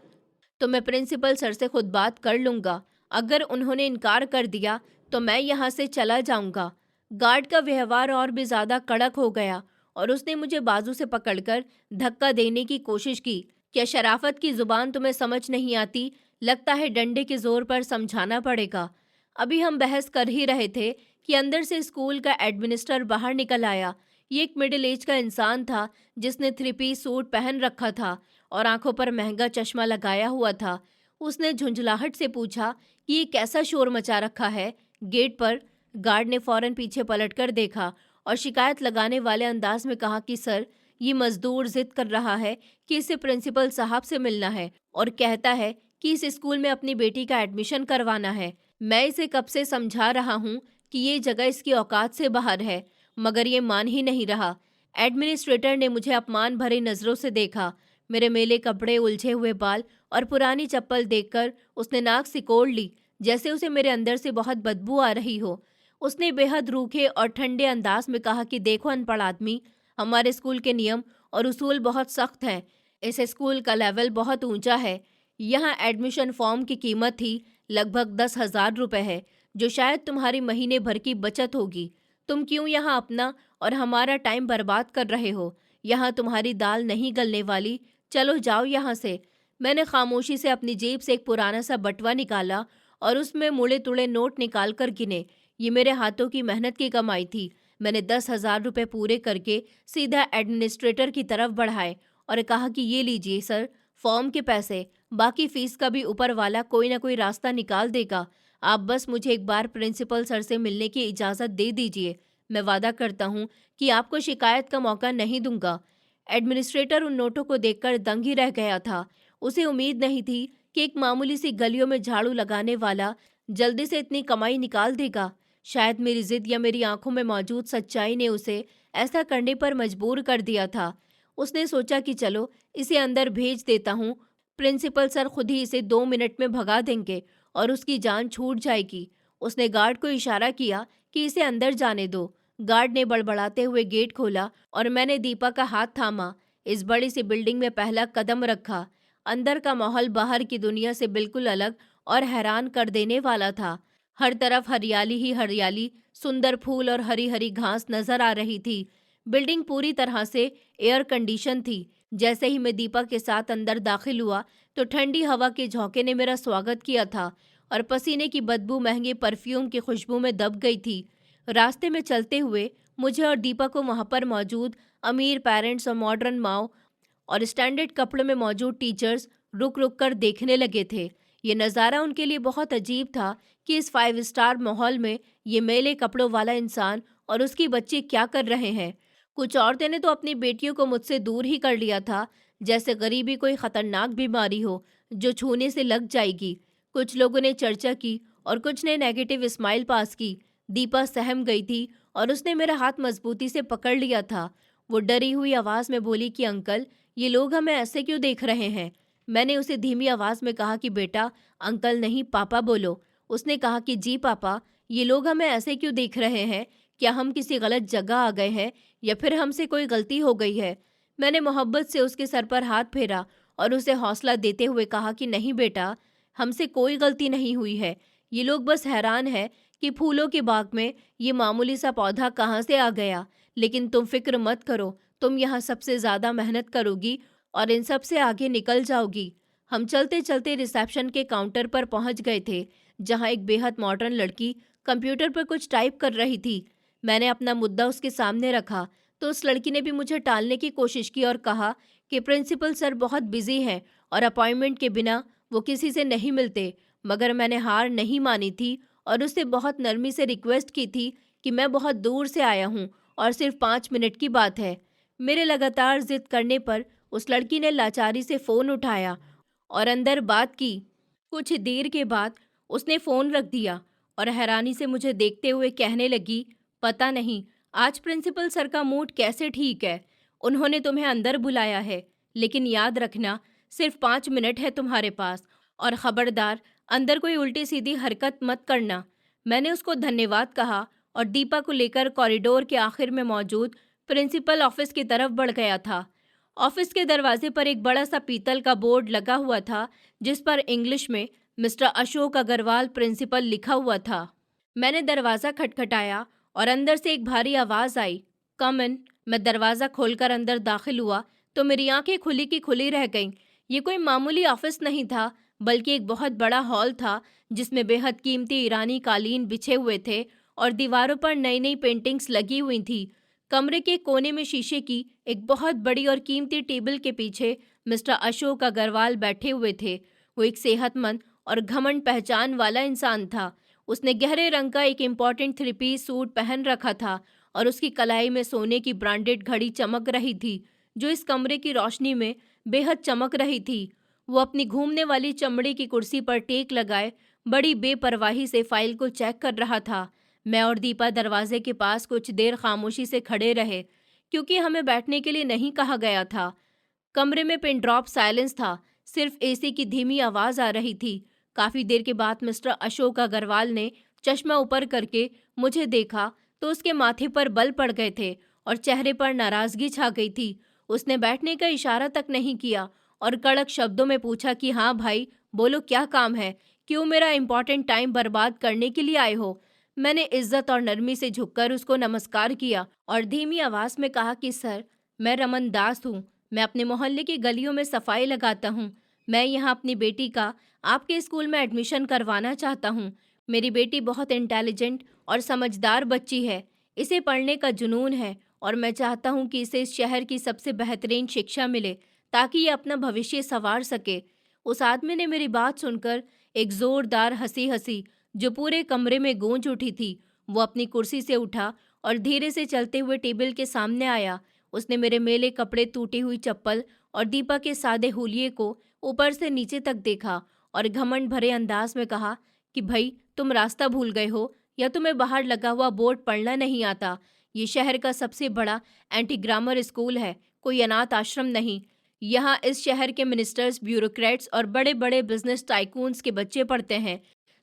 तो मैं प्रिंसिपल सर से खुद बात कर लूँगा। अगर उन्होंने इनकार कर दिया तो मैं यहाँ से चला जाऊँगा। गार्ड का व्यवहार और भी ज़्यादा कड़क हो गया और उसने मुझे बाजू से पकड़कर धक्का देने की कोशिश की। क्या शराफत की ज़ुबान तुम्हें समझ नहीं आती? लगता है डंडे के जोर पर समझाना पड़ेगा। अभी हम बहस कर ही रहे थे कि अंदर से स्कूल का एडमिनिस्टर बाहर निकल आया। ये एक मिडिल एज का इंसान था, जिसने 3 पीस सूट पहन रखा था और आंखों पर महंगा चश्मा लगाया हुआ था। उसने झुंझलाहट से पूछा कि ये कैसा शोर मचा रखा है गेट पर। गार्ड ने फौरन पीछे पलटकर देखा और शिकायत लगाने वाले अंदाज में कहा कि सर, ये मजदूर जिद कर रहा है कि इसे प्रिंसिपल साहब से मिलना है और कहता है कि इस स्कूल में अपनी बेटी का एडमिशन करवाना है। मैं इसे कब से समझा रहा हूँ कि ये जगह इसकी औकात से बाहर है, मगर ये मान ही नहीं रहा। एडमिनिस्ट्रेटर ने मुझे अपमान भरी नजरों से देखा। मेरे मेले कपड़े, उलझे हुए बाल और पुरानी चप्पल देखकर उसने नाक सिकोड़ ली, जैसे उसे मेरे अंदर से बहुत बदबू आ रही हो। उसने बेहद रूखे और ठंडे अंदाज में कहा कि देखो अनपढ़ आदमी, हमारे स्कूल के नियम और उसूल बहुत सख्त हैं। इस स्कूल का लेवल बहुत ऊंचा है। यहाँ एडमिशन फॉर्म की कीमत ही लगभग 10,000 रुपये है, जो शायद तुम्हारी महीने भर की बचत होगी। तुम क्यों यहाँ अपना और हमारा टाइम बर्बाद कर रहे हो? यहाँ तुम्हारी दाल नहीं गलने वाली। चलो जाओ यहाँ से। मैंने खामोशी से अपनी जेब से एक पुराना सा बटुआ निकाला और उसमें मुड़े तुड़े नोट निकाल कर गिने। ये मेरे हाथों की मेहनत की कमाई थी। मैंने 10,000 रुपये पूरे करके सीधा एडमिनिस्ट्रेटर की तरफ बढ़ाए और कहा कि ये लीजिए सर, फॉर्म के पैसे। बाकी फीस का भी ऊपर वाला कोई ना कोई रास्ता निकाल देगा। आप बस मुझे एक बार प्रिंसिपल सर से मिलने की इजाज़त दे दीजिए। मैं वादा करता हूँ कि आपको शिकायत का मौका नहीं दूंगा। एडमिनिस्ट्रेटर उन नोटों को देखकर दंग ही रह गया था। उसे उम्मीद नहीं थी कि एक मामूली सी गलियों में झाड़ू लगाने वाला जल्दी से इतनी कमाई निकाल देगा। शायद मेरी जिद या मेरी आंखों में मौजूद सच्चाई ने उसे ऐसा करने पर मजबूर कर दिया था। उसने सोचा कि चलो इसे अंदर भेज देता हूँ, प्रिंसिपल सर खुद ही इसे 2 मिनट में भगा देंगे और उसकी जान छूट जाएगी। उसने गार्ड को इशारा किया कि इसे अंदर जाने दो। गार्ड ने बड़बड़ाते हुए गेट खोला और मैंने दीपा का हाथ थामा। इस बड़ी सी बिल्डिंग में पहला कदम रखा। अंदर का माहौल बाहर की दुनिया से बिल्कुल अलग और हैरान कर देने वाला था। हर तरफ हरियाली ही हरियाली, सुंदर फूल और हरी हरी घास नजर आ रही थी। बिल्डिंग पूरी तरह से एयर कंडीशन थी। जैसे ही मैं दीपा के साथ अंदर दाखिल हुआ तो ठंडी हवा के झोंके ने मेरा स्वागत किया था और पसीने की बदबू महंगे परफ्यूम की खुशबू में दब गई थी। रास्ते में चलते हुए मुझे और दीपा को वहाँ पर मौजूद अमीर पेरेंट्स और मॉडर्न माओ और स्टैंडर्ड कपड़ों में मौजूद टीचर्स रुक रुक कर देखने लगे थे। ये नज़ारा उनके लिए बहुत अजीब था कि इस 5 स्टार माहौल में ये मेले कपड़ों वाला इंसान और उसकी बच्ची क्या कर रहे हैं। कुछ औरतें ने तो अपनी बेटियों को मुझसे दूर ही कर लिया था, जैसे गरीबी कोई खतरनाक बीमारी हो जो छूने से लग जाएगी। कुछ लोगों ने चर्चा की और कुछ ने नेगेटिव स्माइल पास की। दीपा सहम गई थी और उसने मेरा हाथ मजबूती से पकड़ लिया था। वो डरी हुई आवाज़ में बोली कि अंकल, ये लोग हमें ऐसे क्यों देख रहे हैं। मैंने उसे धीमी आवाज़ में कहा कि बेटा, अंकल नहीं पापा बोलो। उसने कहा कि जी पापा, ये लोग हमें ऐसे क्यों देख रहे हैं। क्या हम किसी गलत जगह आ गए हैं या फिर हमसे कोई गलती हो गई है। मैंने मोहब्बत से उसके सर पर हाथ फेरा और उसे हौसला देते हुए कहा कि नहीं बेटा, हमसे कोई गलती नहीं हुई है। ये लोग बस हैरान है कि फूलों के बाग में ये मामूली सा पौधा कहाँ से आ गया। लेकिन तुम फिक्र मत करो, तुम यहाँ सबसे ज़्यादा मेहनत करोगी और इन सब से आगे निकल जाओगी। हम चलते चलते रिसेप्शन के काउंटर पर पहुँच गए थे, जहाँ एक बेहद मॉडर्न लड़की कंप्यूटर पर कुछ टाइप कर रही थी। मैंने अपना मुद्दा उसके सामने रखा तो उस लड़की ने भी मुझे टालने की कोशिश की और कहा कि प्रिंसिपल सर बहुत बिजी हैं और अपॉइंटमेंट के बिना वो किसी से नहीं मिलते। मगर मैंने हार नहीं मानी थी और उससे बहुत नरमी से रिक्वेस्ट की थी कि मैं बहुत दूर से आया हूँ और सिर्फ 5 मिनट की बात है। मेरे लगातार जिद करने पर उस लड़की ने लाचारी से फ़ोन उठाया और अंदर बात की। कुछ देर के बाद उसने फ़ोन रख दिया और हैरानी से मुझे देखते हुए कहने लगी, पता नहीं आज प्रिंसिपल सर का मूड कैसे ठीक है। उन्होंने तुम्हें अंदर बुलाया है, लेकिन याद रखना सिर्फ 5 मिनट है तुम्हारे पास और ख़बरदार अंदर कोई उल्टी सीधी हरकत मत करना। मैंने उसको धन्यवाद कहा और दीपा को लेकर कॉरिडोर के आखिर में मौजूद प्रिंसिपल ऑफिस की तरफ बढ़ गया था। ऑफिस के दरवाजे पर एक बड़ा सा पीतल का बोर्ड लगा हुआ था, जिस पर इंग्लिश में मिस्टर अशोक अग्रवाल प्रिंसिपल लिखा हुआ था। मैंने दरवाज़ा खटखटाया और अंदर से एक भारी आवाज़ आई, कम इन। मैं दरवाज़ा खोलकर अंदर दाखिल हुआ तो मेरी आंखें खुली की खुली रह गईं। ये कोई मामूली ऑफिस नहीं था, बल्कि एक बहुत बड़ा हॉल था, जिसमें बेहद कीमती ईरानी कालीन बिछे हुए थे और दीवारों पर नई नई पेंटिंग्स लगी हुई थी। कमरे के कोने में शीशे की एक बहुत बड़ी और कीमती टेबल के पीछे मिस्टर अशोक अग्रवाल बैठे हुए थे। वो एक सेहतमंद और घमंड पहचान वाला इंसान था। उसने गहरे रंग का एक इम्पॉर्टेंट 3 पीस सूट पहन रखा था और उसकी कलाई में सोने की ब्रांडेड घड़ी चमक रही थी, जो इस कमरे की रोशनी में बेहद चमक रही थी। वो अपनी घूमने वाली चमड़े की कुर्सी पर टेक लगाए बड़ी बेपरवाही से फाइल को चेक कर रहा था। मैं और दीपा दरवाजे के पास कुछ देर खामोशी से खड़े रहे, क्योंकि हमें बैठने के लिए नहीं कहा गया था। कमरे में पिन ड्रॉप साइलेंस था, सिर्फ एसी की धीमी आवाज़ आ रही थी। काफ़ी देर के बाद मिस्टर अशोक अग्रवाल ने चश्मा ऊपर करके मुझे देखा तो उसके माथे पर बल पड़ गए थे और चेहरे पर नाराज़गी छा गई थी। उसने बैठने का इशारा तक नहीं किया और कड़क शब्दों में पूछा कि हाँ भाई, बोलो क्या काम है, क्यों मेरा इम्पोर्टेंट टाइम बर्बाद करने के लिए आए हो। मैंने इज्जत और नरमी से झुककर उसको नमस्कार किया और धीमी आवाज़ में कहा कि सर, मैं रमन दास हूँ। मैं अपने मोहल्ले की गलियों में सफाई लगाता हूँ। मैं यहाँ अपनी बेटी का आपके स्कूल में एडमिशन करवाना चाहता हूँ। मेरी बेटी बहुत इंटेलिजेंट और समझदार बच्ची है। इसे पढ़ने का जुनून है और मैं चाहता हूँ कि इसे इस शहर की सबसे बेहतरीन शिक्षा मिले ताकि ये अपना भविष्य संवार सके। उस आदमी ने मेरी बात सुनकर एक जोरदार हंसी हंसी जो पूरे कमरे में गूंज उठी थी। वो अपनी कुर्सी से उठा और धीरे से चलते हुए टेबल के सामने आया। उसने मेरे मेले कपड़े, टूटी हुई चप्पल और दीपा के सादे हुलिये को ऊपर से नीचे तक देखा और घमंड भरे अंदाज में कहा कि भाई तुम रास्ता भूल गए हो या तुम्हें बाहर लगा हुआ बोर्ड पढ़ना नहीं आता। ये शहर का सबसे बड़ा एंटी ग्रामर स्कूल है, कोई अनाथ आश्रम नहीं। यहाँ इस शहर के मिनिस्टर्स, ब्यूरोक्रेट्स और बड़े बड़े बिजनेस टाइकून्स के बच्चे पढ़ते हैं।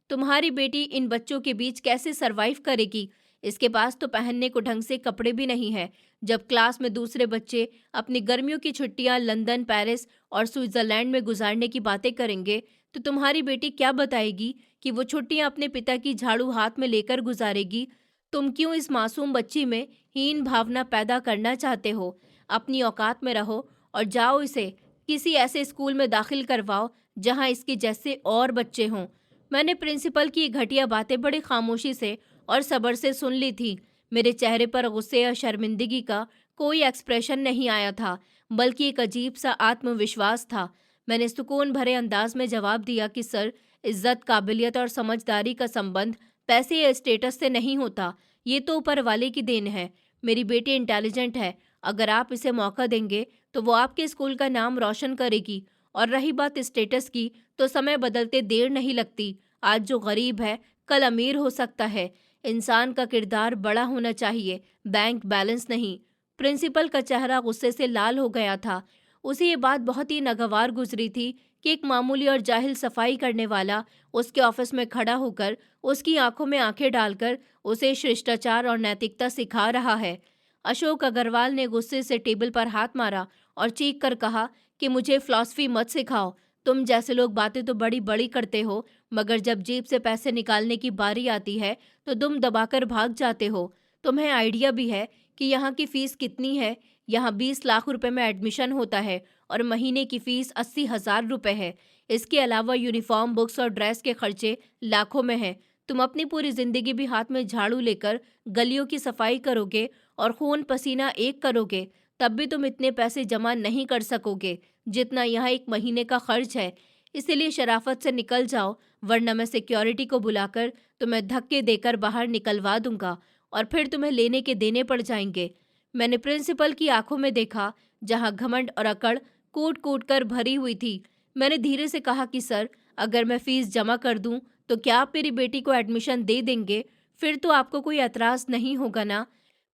तुम्हारी बेटी इन बच्चों के बीच कैसे सरवाइव करेगी? इसके पास तो पहनने को ढंग से कपड़े भी नहीं है। जब क्लास में दूसरे बच्चे अपनी गर्मियों की छुट्टियां लंदन, पेरिस और स्विट्जरलैंड में गुजारने की बातें करेंगे तो तुम्हारी बेटी क्या बताएगी कि वो छुट्टियां अपने पिता की झाड़ू हाथ में लेकर गुजारेगी? तुम क्यों इस मासूम बच्ची में हीन भावना पैदा करना चाहते हो? अपनी औकात में रहो और जाओ इसे किसी ऐसे स्कूल में दाखिल करवाओ जहां इसके जैसे और बच्चे हों। मैंने प्रिंसिपल की ये घटिया बातें बड़ी खामोशी से और सब्र से सुन ली थी। मेरे चेहरे पर गुस्से या शर्मिंदगी का कोई एक्सप्रेशन नहीं आया था, बल्कि एक अजीब सा आत्मविश्वास था। मैंने सुकून भरे अंदाज में जवाब दिया कि सर, इज्जत, काबिलियत और समझदारी का संबंध पैसे या स्टेटस से नहीं होता। ये तो ऊपर वाले की देन है। मेरी बेटी इंटेलिजेंट है। अगर आप इसे मौका देंगे तो वो आपके स्कूल का नाम रोशन करेगी। और रही बात स्टेटस की, तो समय बदलते देर नहीं लगती। आज जो गरीब है कल अमीर हो सकता है। इंसान का किरदार बड़ा होना चाहिए, बैंक बैलेंस नहीं। प्रिंसिपल का चेहरा गुस्से से लाल हो गया था। उसे ये बात बहुत ही नागवार गुजरी थी कि एक मामूली और जाहिल सफाई करने वाला उसके ऑफिस में खड़ा होकर उसकी आंखों में आंखें डालकर उसे शिष्टाचार और नैतिकता सिखा रहा है। अशोक अग्रवाल ने गुस्से से टेबल पर हाथ मारा और चीख कर कहा कि मुझे फिलॉसफी मत सिखाओ। तुम जैसे लोग बातें तो बड़ी बड़ी करते हो, मगर जब जेब से पैसे निकालने की बारी आती है तो दुम दबाकर भाग जाते हो। तुम्हें आइडिया भी है कि यहाँ की फीस कितनी है? यहाँ 20 लाख रुपए में एडमिशन होता है और महीने की फीस 80,000 रुपए है। इसके अलावा यूनिफॉर्म, बुक्स और ड्रेस के खर्चे लाखों में हैं। तुम अपनी पूरी जिंदगी भी हाथ में झाड़ू लेकर गलियों की सफाई करोगे और खून पसीना एक करोगे, तब भी तुम इतने पैसे जमा नहीं कर सकोगे जितना यहाँ एक महीने का खर्च है। इसीलिए शराफत से निकल जाओ, वरना मैं सिक्योरिटी को बुलाकर तुम्हें धक्के देकर बाहर निकलवा दूंगा और फिर तुम्हें लेने के देने पड़ जाएंगे। मैंने प्रिंसिपल की आंखों में देखा, जहां घमंड और अकड़ कूट कूट कर भरी हुई थी। मैंने धीरे से कहा कि सर, अगर मैं फीस जमा कर दूं तो क्या आप मेरी बेटी को एडमिशन दे देंगे? फिर तो आपको कोई एतराज नहीं होगा ना?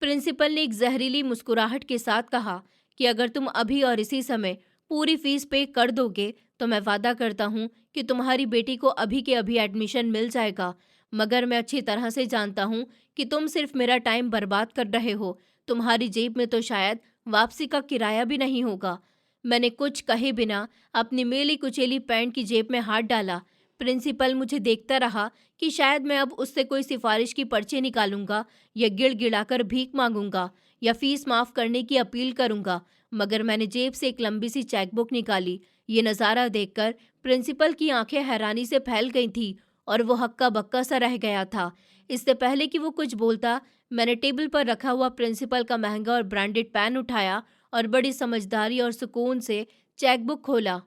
प्रिंसिपल ने एक जहरीली मुस्कुराहट के साथ कहा कि अगर तुम अभी और इसी समय पूरी फीस पे कर दोगे तो मैं वादा करता हूँ कि तुम्हारी बेटी को अभी के अभी एडमिशन मिल जाएगा। मगर मैं अच्छी तरह से जानता हूँ कि तुम सिर्फ मेरा टाइम बर्बाद कर रहे हो। तुम्हारी जेब में तो शायद वापसी का किराया भी नहीं होगा। मैंने कुछ कहे बिना अपनी मेली कुचेली पैंट की जेब में हाथ डाला। प्रिंसिपल मुझे देखता रहा कि शायद मैं अब उससे कोई सिफारिश की पर्ची निकालूंगा या गिड़गिड़ाकर भीख मांगूंगा या फीस माफ करने की अपील करूंगा। मगर मैंने जेब से एक लंबी सी चेकबुक निकाली। ये नज़ारा देखकर प्रिंसिपल की आंखें हैरानी से फैल गई थी और वो हक्का बक्का सा रह गया था। इससे पहले कि वो कुछ बोलता, मैंने टेबल पर रखा हुआ प्रिंसिपल का महंगा और ब्रांडेड पेन उठाया और बड़ी समझदारी और सुकून से चेकबुक खोला।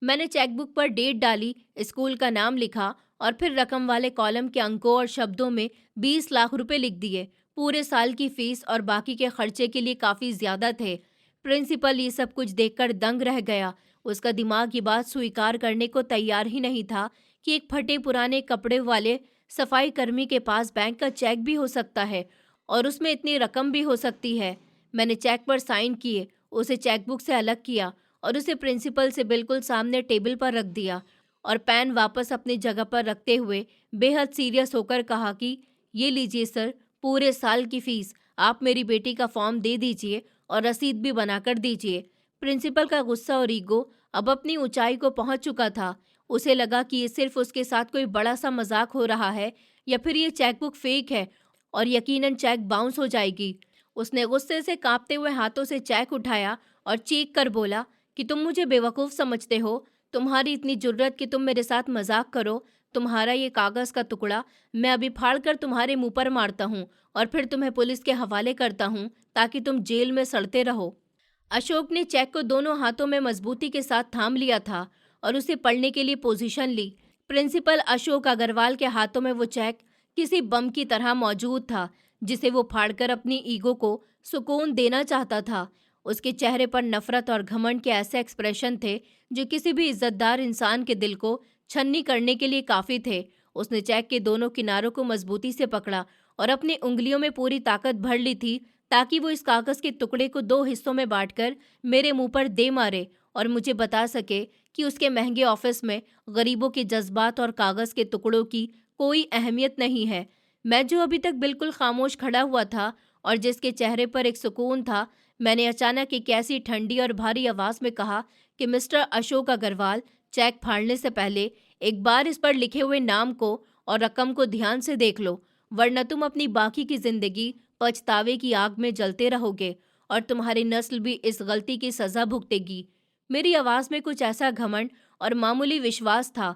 मैंने चेकबुक पर डेट डाली, स्कूल का नाम लिखा और फिर रकम वाले कॉलम के अंकों और शब्दों में 20 लाख रुपए लिख दिए। पूरे साल की फीस और बाकी के खर्चे के लिए काफ़ी ज़्यादा थे। प्रिंसिपल ये सब कुछ देखकर दंग रह गया। उसका दिमाग ये बात स्वीकार करने को तैयार ही नहीं था कि एक फटे पुराने कपड़े वाले सफाई कर्मी के पास बैंक का चेक भी हो सकता है और उसमें इतनी रकम भी हो सकती है। मैंने चेक पर साइन किए, उसे चेकबुक से अलग किया और उसे प्रिंसिपल से बिल्कुल सामने टेबल पर रख दिया और पेन वापस अपनी जगह पर रखते हुए बेहद सीरियस होकर कहा कि ये लीजिए सर, पूरे साल की फीस। आप मेरी बेटी का फॉर्म दे दीजिए और रसीद भी बनाकर दीजिए। प्रिंसिपल का गुस्सा और ईगो अब अपनी ऊंचाई को पहुंच चुका था। उसे लगा कि ये सिर्फ उसके साथ कोई बड़ा सा मजाक हो रहा है या फिर ये चेकबुक फेक है और यकीनन चेक बाउंस हो जाएगी। उसने गुस्से से कांपते हुए हाथों से चेक उठाया और चीख कर बोला कि तुम मुझे बेवकूफ़ समझते हो? तुम्हारी इतनी जुर्रत कि तुम मेरे साथ मजाक करो। तुम्हारा ये कागज का टुकड़ा मैं अभी फाड़ कर तुम्हारे मुंह पर मारता हूँ और फिर तुम्हें पुलिस के हवाले करता हूँ ताकि तुम जेल में सड़ते रहो। अशोक ने चेक को दोनों हाथों में मजबूती के साथ थाम लिया था और उसे पढ़ने के लिए पोजीशन ली। प्रिंसिपल अशोक अग्रवाल के हाथों में वो चेक किसी बम की तरह मौजूद था, जिसे वो फाड़कर अपनी ईगो को सुकून देना चाहता था। उसके चेहरे पर नफरत और घमंड के ऐसे एक्सप्रेशन थे जो किसी भी इज्जतदार इंसान के दिल को छन्नी करने के लिए काफी थे। उसने चेक के दोनों किनारों को मजबूती से पकड़ा और अपनी उंगलियों में पूरी ताकत भर ली थी ताकि वो इस कागज के टुकड़े को दो हिस्सों में बांटकर मेरे मुंह पर दे मारे और मुझे बता सके कि उसके महंगे ऑफिस में गरीबों के जज्बात और कागज के टुकड़ों की कोई अहमियत नहीं है। मैं जो अभी तक बिल्कुल खामोश खड़ा हुआ था और जिसके चेहरे पर एक सुकून था, मैंने अचानक एक ऐसी ठंडी और भारी आवाज में कहा कि मिस्टर अशोक अग्रवाल, चेक फाड़ने से पहले एक बार इस पर लिखे हुए नाम को और रकम को ध्यान से देख लो, वरना तुम अपनी बाकी की जिंदगी पछतावे की आग में जलते रहोगे और तुम्हारी नस्ल भी इस गलती की सजा भुगतेगी। मेरी आवाज में कुछ ऐसा घमंड और मामूली विश्वास था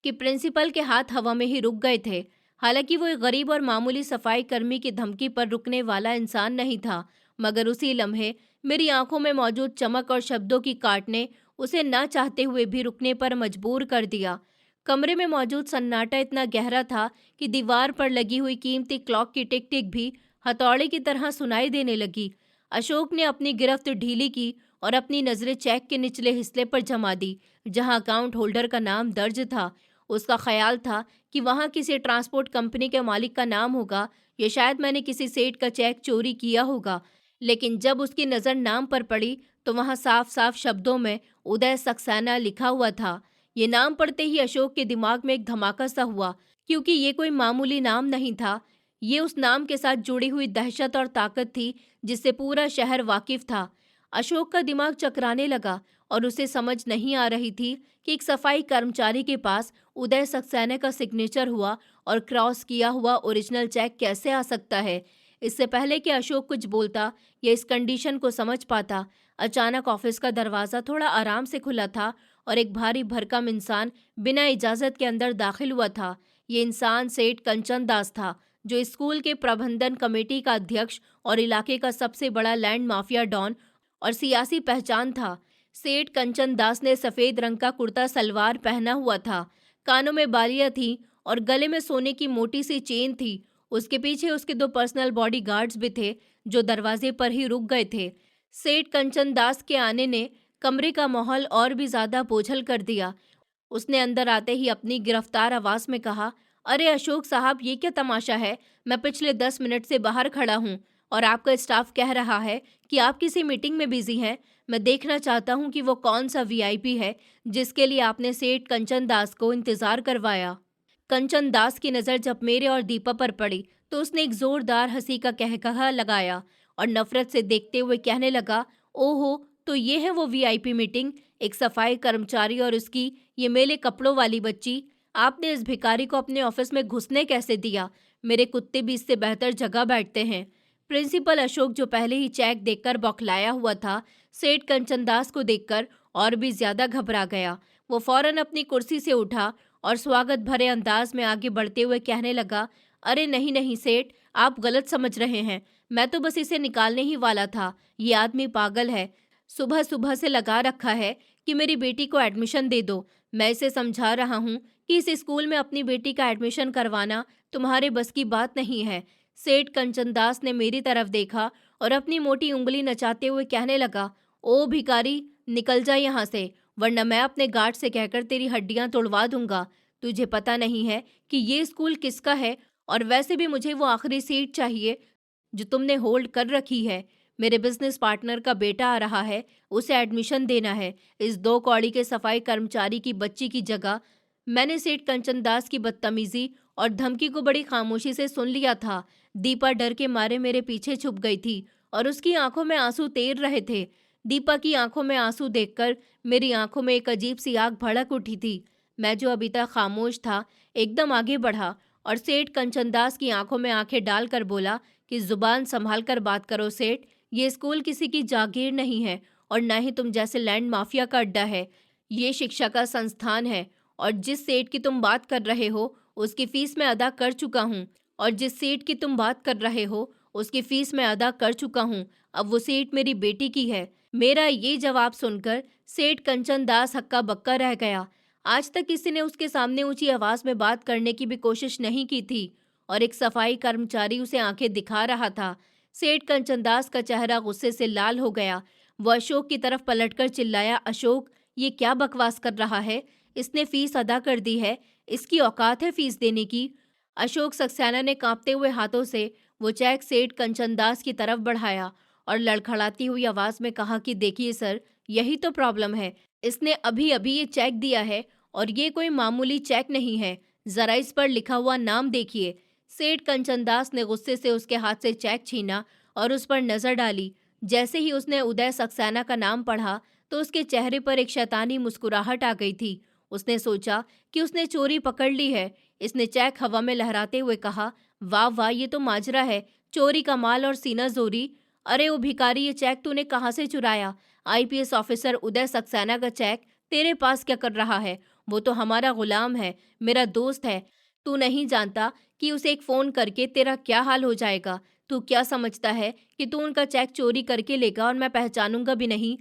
कि प्रिंसिपल के हाथ हवा में ही रुक गए थे। हालांकि वो एक गरीब और मामूली सफाई कर्मी की धमकी पर रुकने वाला इंसान नहीं था, मगर उसी लम्हे मेरी आंखों में मौजूद चमक और शब्दों की काट ने उसे ना चाहते हुए भी रुकने पर मजबूर कर दिया। कमरे में मौजूद सन्नाटा इतना गहरा था कि दीवार पर लगी हुई कीमती क्लॉक की टिक टिक भी हथौड़े की तरह सुनाई देने लगी। अशोक ने अपनी गिरफ्त ढीली की और अपनी नजरें चेक के निचले हिस्से पर जमा दी, जहां अकाउंट होल्डर का नाम दर्ज था। उसका ख्याल था कि वहां किसी ट्रांसपोर्ट कंपनी के मालिक का नाम होगा या शायद मैंने किसी सेठ का चेक चोरी किया होगा। लेकिन जब उसकी नज़र नाम पर पड़ी तो वहां साफ साफ शब्दों में उदय सक्सेना लिखा हुआ था। ये नाम पढ़ते ही अशोक के दिमाग में एक धमाका सा हुआ, क्योंकि ये कोई मामूली नाम नहीं था। ये उस नाम के साथ जुड़ी हुई दहशत और ताकत थी जिससे पूरा शहर वाकिफ था। अशोक का दिमाग चकराने लगा और उसे समझ नहीं आ रही थी कि एक सफाई कर्मचारी के पास उदय सक्सेना का सिग्नेचर हुआ और क्रॉस किया हुआ ओरिजिनल चेक कैसे आ सकता है। इससे पहले कि अशोक कुछ बोलता या इस कंडीशन को समझ पाता, अचानक ऑफिस का दरवाज़ा थोड़ा आराम से खुला था और एक भारी भरकम इंसान बिना इजाज़त के अंदर दाखिल हुआ था। ये इंसान सेठ कंचन दास था, जो स्कूल के प्रबंधन कमेटी का अध्यक्ष और इलाके का सबसे बड़ा लैंड माफिया डॉन और सियासी पहचान था। सेठ कंचन दास ने सफ़ेद रंग का कुर्ता सलवार पहना हुआ था, कानों में बालियां थीं और गले में सोने की मोटी सी चेन थी। उसके पीछे उसके दो पर्सनल बॉडीगार्ड्स भी थे, जो दरवाजे पर ही रुक गए थे। सेठ कंचन दास के आने ने कमरे का माहौल और भी ज्यादा बोझल कर दिया। उसने अंदर आते ही अपनी गिरफ्तार आवाज में कहा, अरे अशोक साहब, ये क्या तमाशा है? मैं पिछले 10 मिनट से बाहर खड़ा हूँ और आपका स्टाफ कह रहा है कि आप किसी मीटिंग में बिजी हैं। मैं देखना चाहता हूँ कि वो कौन सा वीआईपी है जिसके लिए आपने सेठ कंचन दास को इंतजार करवाया। कंचन दास की नज़र जब मेरे और दीपा पर पड़ी तो उसने एक जोरदार हंसी का कहकहा लगाया और नफरत से देखते हुए कहने लगा, ओहो, तो ये है वो वीआईपी मीटिंग, एक सफाई कर्मचारी और उसकी ये मेले कपड़ों वाली बच्ची। आपने इस भिखारी को अपने ऑफिस में घुसने कैसे दिया? मेरे कुत्ते भी इससे बेहतर जगह बैठते हैं। प्रिंसिपल अशोक, जो पहले ही चेक देखकर बौखलाया हुआ था, सेठ कंचनदास को देखकर और भी ज्यादा घबरा गया। वो फौरन अपनी कुर्सी से उठा और स्वागत भरे अंदाज में आगे बढ़ते हुए कहने लगा, अरे नहीं नहीं सेठ, आप गलत समझ रहे हैं। मैं तो बस इसे निकालने ही वाला था। ये आदमी पागल है, सुबह सुबह से लगा रखा है कि मेरी बेटी को एडमिशन दे दो। मैं इसे समझा रहा हूँ कि इस स्कूल में अपनी बेटी का एडमिशन करवाना तुम्हारे बस की बात नहीं है। सेठ कंचनदास ने मेरी तरफ देखा और अपनी मोटी उंगली नचाते हुए कहने लगा, ओ भिखारी, निकल जा यहाँ से, वरना मैं अपने गार्ड से कहकर तेरी हड्डियां तोड़वा दूंगा। तुझे पता नहीं है कि ये स्कूल किसका है, और वैसे भी मुझे वो आखिरी सीट चाहिए जो तुमने होल्ड कर रखी है। मेरे बिजनेस पार्टनर का बेटा आ रहा है, उसे एडमिशन देना है। इस दो कौड़ी के सफाई कर्मचारी की बच्ची की जगह। मैंने सेठ कंचनदास की बदतमीजी और धमकी को बड़ी खामोशी से सुन लिया था। दीपा डर के मारे मेरे पीछे छुप गई थी और उसकी आंखों में आंसू तैर रहे थे। दीपा की आंखों में आंसू देखकर मेरी आंखों में एक अजीब सी आग भड़क उठी थी। मैं जो अभी तक खामोश था, एकदम आगे बढ़ा और सेठ कंचनदास की आंखों में आंखें डालकर बोला कि जुबान संभाल कर बात करो सेठ, ये स्कूल किसी की जागीर नहीं है और न ही तुम जैसे लैंड माफिया का अड्डा है। ये शिक्षा का संस्थान है और जिस सेठ की तुम बात कर रहे हो उसकी फीस मैं अदा कर चुका हूँ। और जिस सेठ की तुम बात कर रहे हो उसकी फीस मैं अदा कर चुका हूँ। अब वो सेठ मेरी बेटी की है। मेरा ये जवाब सुनकर सेठ कंचन दास हक्का बक्का रह गया। आज तक किसी ने उसके सामने ऊंची आवाज में बात करने की भी कोशिश नहीं की थी और एक सफाई कर्मचारी उसे आंखें दिखा रहा था। सेठ कंचन दास का चेहरा गुस्से से लाल हो गया। वो अशोक की तरफ पलटकर चिल्लाया, अशोक, ये क्या बकवास कर रहा है? इसने फीस अदा कर दी है, इसकी औकात है फीस देने की। अशोक सक्सेना ने कांपते हुए हाथों से वो चेक सेठ कंचन दास की तरफ बढ़ाया और लड़खड़ाती हुई आवाज में कहा कि देखिए सर, यही तो प्रॉब्लम है। इसने अभी अभी ये चेक दिया है और ये कोई मामूली चेक नहीं है। जरा इस पर लिखा हुआ नाम देखिए। सेठ कंचन दास ने गुस्से से उसके हाथ से चेक छीना और उस पर नजर डाली। जैसे ही उसने उदय सक्सेना का नाम पढ़ा तो उसके चेहरे पर एक शैतानी मुस्कुराहट आ गई थी। उसने सोचा कि उसने चोरी पकड़ ली है। इसने चेक हवा में लहराते हुए कहा, वाह वाह, ये तो माजरा है, चोरी का माल और सीना जोरी। अरे ओ भिखारी, ये चेक तूने कहाँ से चुराया? आईपीएस ऑफिसर उदय सक्सेना का चेक तेरे पास क्या कर रहा है? वो तो हमारा गुलाम है, मेरा दोस्त है। तू नहीं जानता कि उसे एक फोन करके तेरा क्या हाल हो जाएगा। तू क्या समझता है कि तू उनका चेक चोरी करके लेगा और मैं पहचानूंगा भी नहीं?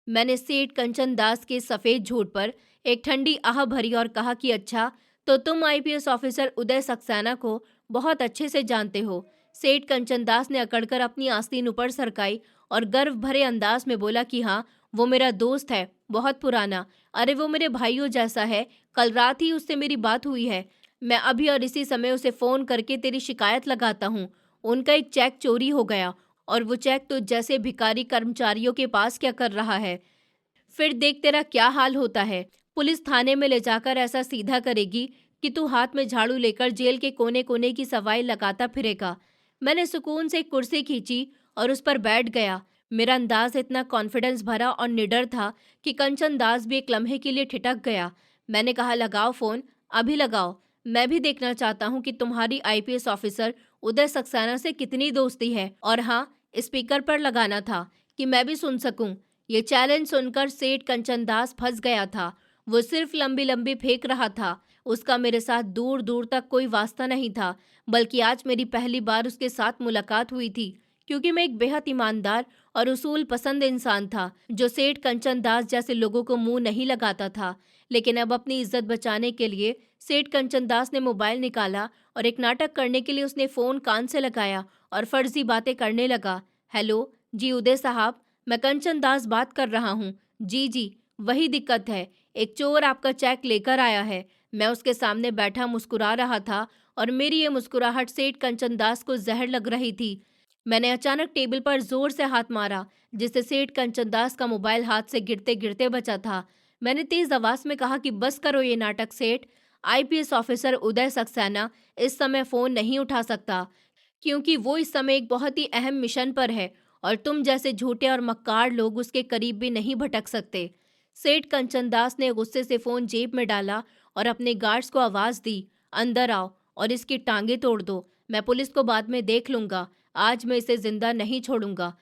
मैंने सेठ कंचन दास के सफेद झूठ पर एक ठंडी आह भरी और कहा कि अच्छा, तो तुम आईपीएस ऑफिसर उदय सक्सेना को बहुत अच्छे से जानते हो। सेठ कंचन दास ने अकड़कर अपनी आस्तीन ऊपर सरकाई और गर्व भरे अंदाज में बोला कि हाँ, वो मेरा दोस्त है, बहुत पुराना। अरे वो मेरे भाइयों जैसा है, कल रात ही उससे मेरी बात हुई है। मैं अभी और इसी समय उसे फोन करके तेरी शिकायत लगाता हूँ। उनका एक चेक चोरी हो गया और वो चेक तो जैसे भिखारी कर्मचारियों के पास क्या कर रहा है। फिर देख तेरा क्या हाल होता है। पुलिस थाने में ले जाकर ऐसा सीधा करेगी कि तू हाथ में झाड़ू लेकर जेल के कोने कोने की सफाई लगाता फिरेगा। मैंने सुकून से एक कुर्सी खींची और उस पर बैठ गया। मेरा अंदाज इतना कॉन्फिडेंस भरा और निडर था कि कंचन दास भी एक लम्हे के लिए ठिठक गया। मैंने कहा, लगाओ फोन, अभी लगाओ। मैं भी देखना चाहता हूँ कि तुम्हारी आईपीएस ऑफिसर उदय सक्सेना से कितनी दोस्ती है। और हाँ, स्पीकर पर लगाना था कि मैं भी सुन सकूं। ये चैलेंज सुनकर सेठ कंचन दास फंस गया था। वो सिर्फ लंबी लंबी फेंक रहा था। उसका मेरे साथ दूर दूर तक कोई वास्ता नहीं था, बल्कि आज मेरी पहली बार उसके साथ मुलाकात हुई थी, क्योंकि मैं एक बेहद ईमानदार और उसूल पसंद इंसान था जो सेठ कंचन दास जैसे लोगों को मुंह नहीं लगाता था। लेकिन अब अपनी इज्जत बचाने के लिए सेठ कंचन दास ने मोबाइल निकाला और एक नाटक करने के लिए उसने फोन कान से लगाया और फर्जी बातें करने लगा। हेलो जी उदय साहब, मैं कंचन दास बात कर रहा हूँ। जी जी, वही दिक्कत है, एक चोर आपका चेक लेकर आया है। मैं उसके सामने बैठा मुस्कुरा रहा था और मेरी ये मुस्कुराहट सेठ कंचन दास को जहर लग रही थी। मैंने अचानक टेबल पर जोर से हाथ मारा, जिससे सेठ कंचन दास का मोबाइल हाथ से गिरते गिरते बचा था। मैंने तेज आवाज में कहा कि बस करो ये नाटक सेठ। आईपीएस ऑफिसर उदय सक्सेना इस समय फोन नहीं उठा सकता, क्योंकि वो इस समय एक बहुत ही अहम मिशन पर है और तुम जैसे झूठे और मक्कार लोग उसके करीब भी नहीं भटक सकते। सेठ कंचन दास ने गुस्से से फोन जेब में डाला और अपने गार्ड्स को आवाज दी, अंदर आओ और इसकी टांगे तोड़ दो। मैं पुलिस को बाद में देख लूंगा, आज मैं इसे जिंदा नहीं छोड़ूंगा।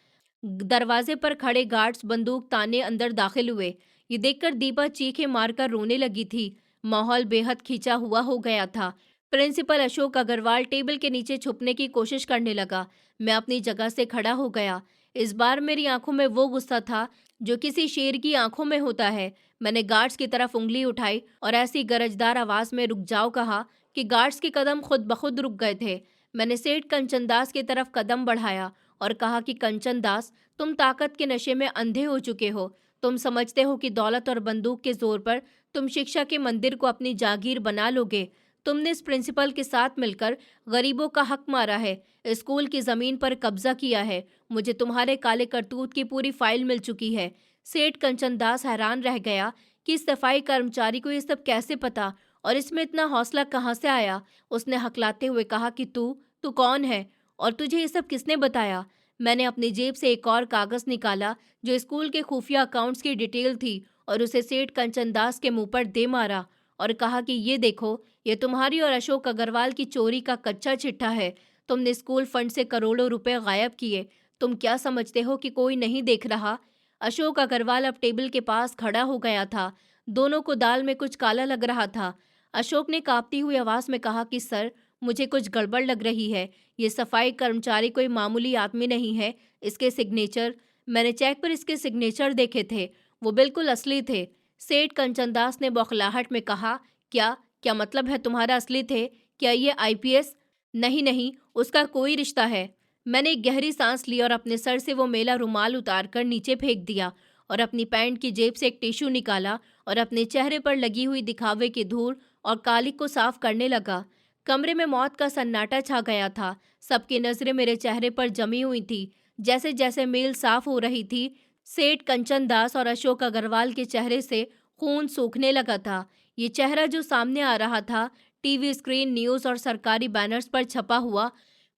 दरवाजे पर खड़े गार्ड्स बंदूक ताने अंदर दाखिल हुए। ये देखकर दीपा चीखें मारकर रोने लगी थी। माहौल बेहद खींचा हुआ हो गया था। प्रिंसिपल अशोक अग्रवाल टेबल के नीचे छुपने की कोशिश करने लगा। मैं अपनी जगह से खड़ा हो गया। इस बार मेरी आंखों में वो गुस्सा था जो किसी शेर की आंखों में होता है। मैंने गार्ड्स की तरफ उंगली उठाई और ऐसी गरजदार आवाज में रुक जाओ कहा कि गार्ड्स के कदम खुद ब खुद रुक गए थे। मैंने सेठ कंचन दास की तरफ कदम बढ़ाया और कहा कि कंचन दास, तुम ताकत के नशे में अंधे हो चुके हो। तुम समझते हो कि दौलत और बंदूक के जोर पर तुम शिक्षा के मंदिर को अपनी जागीर बना लोगे। तुमने इस प्रिंसिपल के साथ मिलकर गरीबों का हक मारा है, स्कूल की जमीन पर कब्जा किया है। मुझे तुम्हारे काले करतूत की पूरी फाइल मिल चुकी है। सेठ कंचन दास हैरान रह गया कि इस सफाई कर्मचारी को ये सब कैसे पता और इसमें इतना हौसला कहाँ से आया। उसने हकलाते हुए कहा कि तू तू कौन है और तुझे ये सब किसने बताया? मैंने अपनी जेब से एक और कागज निकाला जो स्कूल के खुफिया अकाउंट्स की डिटेल थी और उसे सेठ कंचन दास के मुंह पर दे मारा और कहा कि ये देखो, ये तुम्हारी और अशोक अग्रवाल की चोरी का कच्चा चिट्ठा है। तुमने स्कूल फंड से करोड़ों रुपए गायब किए। तुम क्या समझते हो कि कोई नहीं देख रहा? अशोक अग्रवाल अब टेबल के पास खड़ा हो गया था। दोनों को दाल में कुछ काला लग रहा था। अशोक ने कांपती हुई आवाज में कहा कि सर, मुझे कुछ गड़बड़ लग रही है। ये सफाई कर्मचारी कोई मामूली आदमी नहीं है। इसके सिग्नेचर, मैंने चेक पर इसके सिग्नेचर देखे थे, वो बिल्कुल असली थे। सेठ कंचनदास ने बौखलाहट में कहा, क्या क्या मतलब है तुम्हारा असली थे? क्या ये आईपीएस? नहीं नहीं, उसका कोई रिश्ता है। मैंने एक गहरी सांस ली और अपने सर से वो मेला रुमाल उतारकर नीचे फेंक दिया और अपनी पैंट की जेब से एक टिश्यू निकाला और अपने चेहरे पर लगी हुई दिखावे की धूल और कालिक को साफ करने लगा। कमरे में मौत का सन्नाटा छा गया था। सबकी नजरें मेरे चेहरे पर जमी हुई थी। जैसे जैसे मेल साफ हो रही थी, सेठ कंचन दास और अशोक अग्रवाल के चेहरे से खून सूखने लगा था। ये चेहरा जो सामने आ रहा था, टीवी स्क्रीन, न्यूज़ और सरकारी बैनर्स पर छपा हुआ,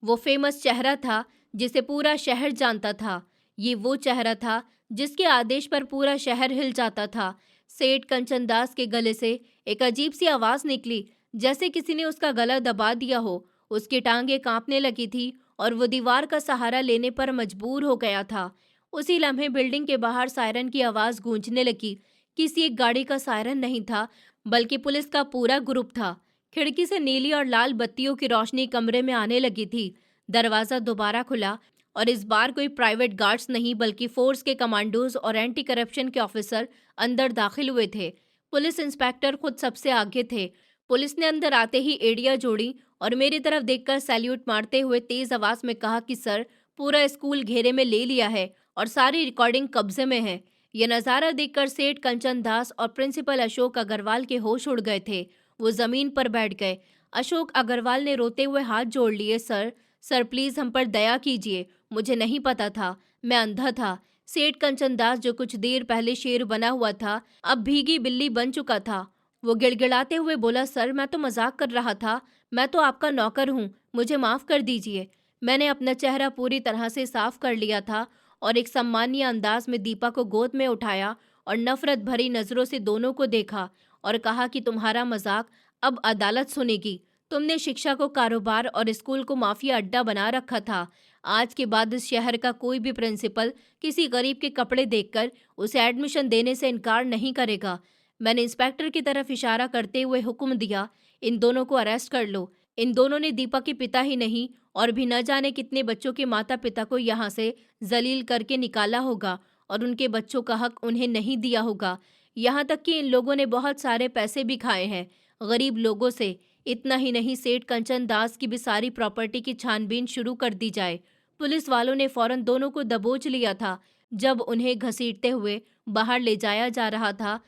वो फेमस चेहरा था जिसे पूरा शहर जानता था। ये वो चेहरा था जिसके आदेश पर पूरा शहर हिल जाता था। सेठ कंचन दास के गले से एक अजीब सी आवाज निकली, जैसे किसी ने उसका गला दबा दिया हो। उसकी टांगें कांपने लगी थी और वो दीवार का सहारा लेने पर मजबूर हो गया था। उसी लम्हे बिल्डिंग के बाहर सायरन की आवाज गूंजने लगी। किसी एक गाड़ी का सायरन नहीं था, बल्कि पुलिस का पूरा ग्रुप था। खिड़की से नीली और लाल बत्तियों की रोशनी कमरे में आने लगी थी। दरवाजा दोबारा खुला और इस बार कोई प्राइवेट गार्ड्स नहीं, बल्कि फोर्स के कमांडोज और एंटी करप्शन के ऑफिसर अंदर दाखिल हुए थे। पुलिस इंस्पेक्टर खुद सबसे आगे थे। पुलिस ने अंदर आते ही एड़ियां जोड़ी और मेरी तरफ देखकर सैल्यूट मारते हुए तेज आवाज में कहा कि सर, पूरा स्कूल घेरे में ले लिया है और सारी रिकॉर्डिंग कब्जे में है। यह नज़ारा देखकर सेठ कंचन दास और प्रिंसिपल अशोक अग्रवाल के होश उड़ गए थे। वो जमीन पर बैठ गए। अशोक अग्रवाल ने रोते हुए हाथ जोड़ लिए। सर, सर प्लीज हम पर दया कीजिए, मुझे नहीं पता था, मैं अंधा था। सेठ कंचन दास, जो कुछ देर पहले शेर बना हुआ था, अब भीगी बिल्ली बन चुका था। वो गिड़गिड़ाते हुए बोला, सर मैं तो मजाक कर रहा था, मैं तो आपका नौकर हूँ, मुझे माफ कर दीजिए। मैंने अपना चेहरा पूरी तरह से साफ कर लिया था और एक सम्मानीय अंदाज में दीपा को गोद में उठाया और नफरत भरी नजरों से दोनों को देखा और कहा कि तुम्हारा मजाक अब अदालत सुनेगी। तुमने शिक्षा को कारोबार और स्कूल को माफिया अड्डा बना रखा था। आज के बाद इस शहर का कोई भी प्रिंसिपल किसी गरीब के कपड़े देखकर उसे एडमिशन देने से इनकार नहीं करेगा। मैंने इंस्पेक्टर की तरफ इशारा करते हुए हुक्म दिया, इन दोनों को अरेस्ट कर लो। इन दोनों ने दीपा के पिता ही नहीं और भी न जाने कितने बच्चों के माता पिता को यहाँ से जलील करके निकाला होगा और उनके बच्चों का हक उन्हें नहीं दिया होगा। यहाँ तक कि इन लोगों ने बहुत सारे पैसे भी खाए हैं गरीब लोगों से। इतना ही नहीं, सेठ कंचन दास की भी सारी प्रॉपर्टी की छानबीन शुरू कर दी जाए। पुलिस वालों ने फौरन दोनों को दबोच लिया था। जब उन्हें घसीटते हुए बाहर ले जाया जा रहा था,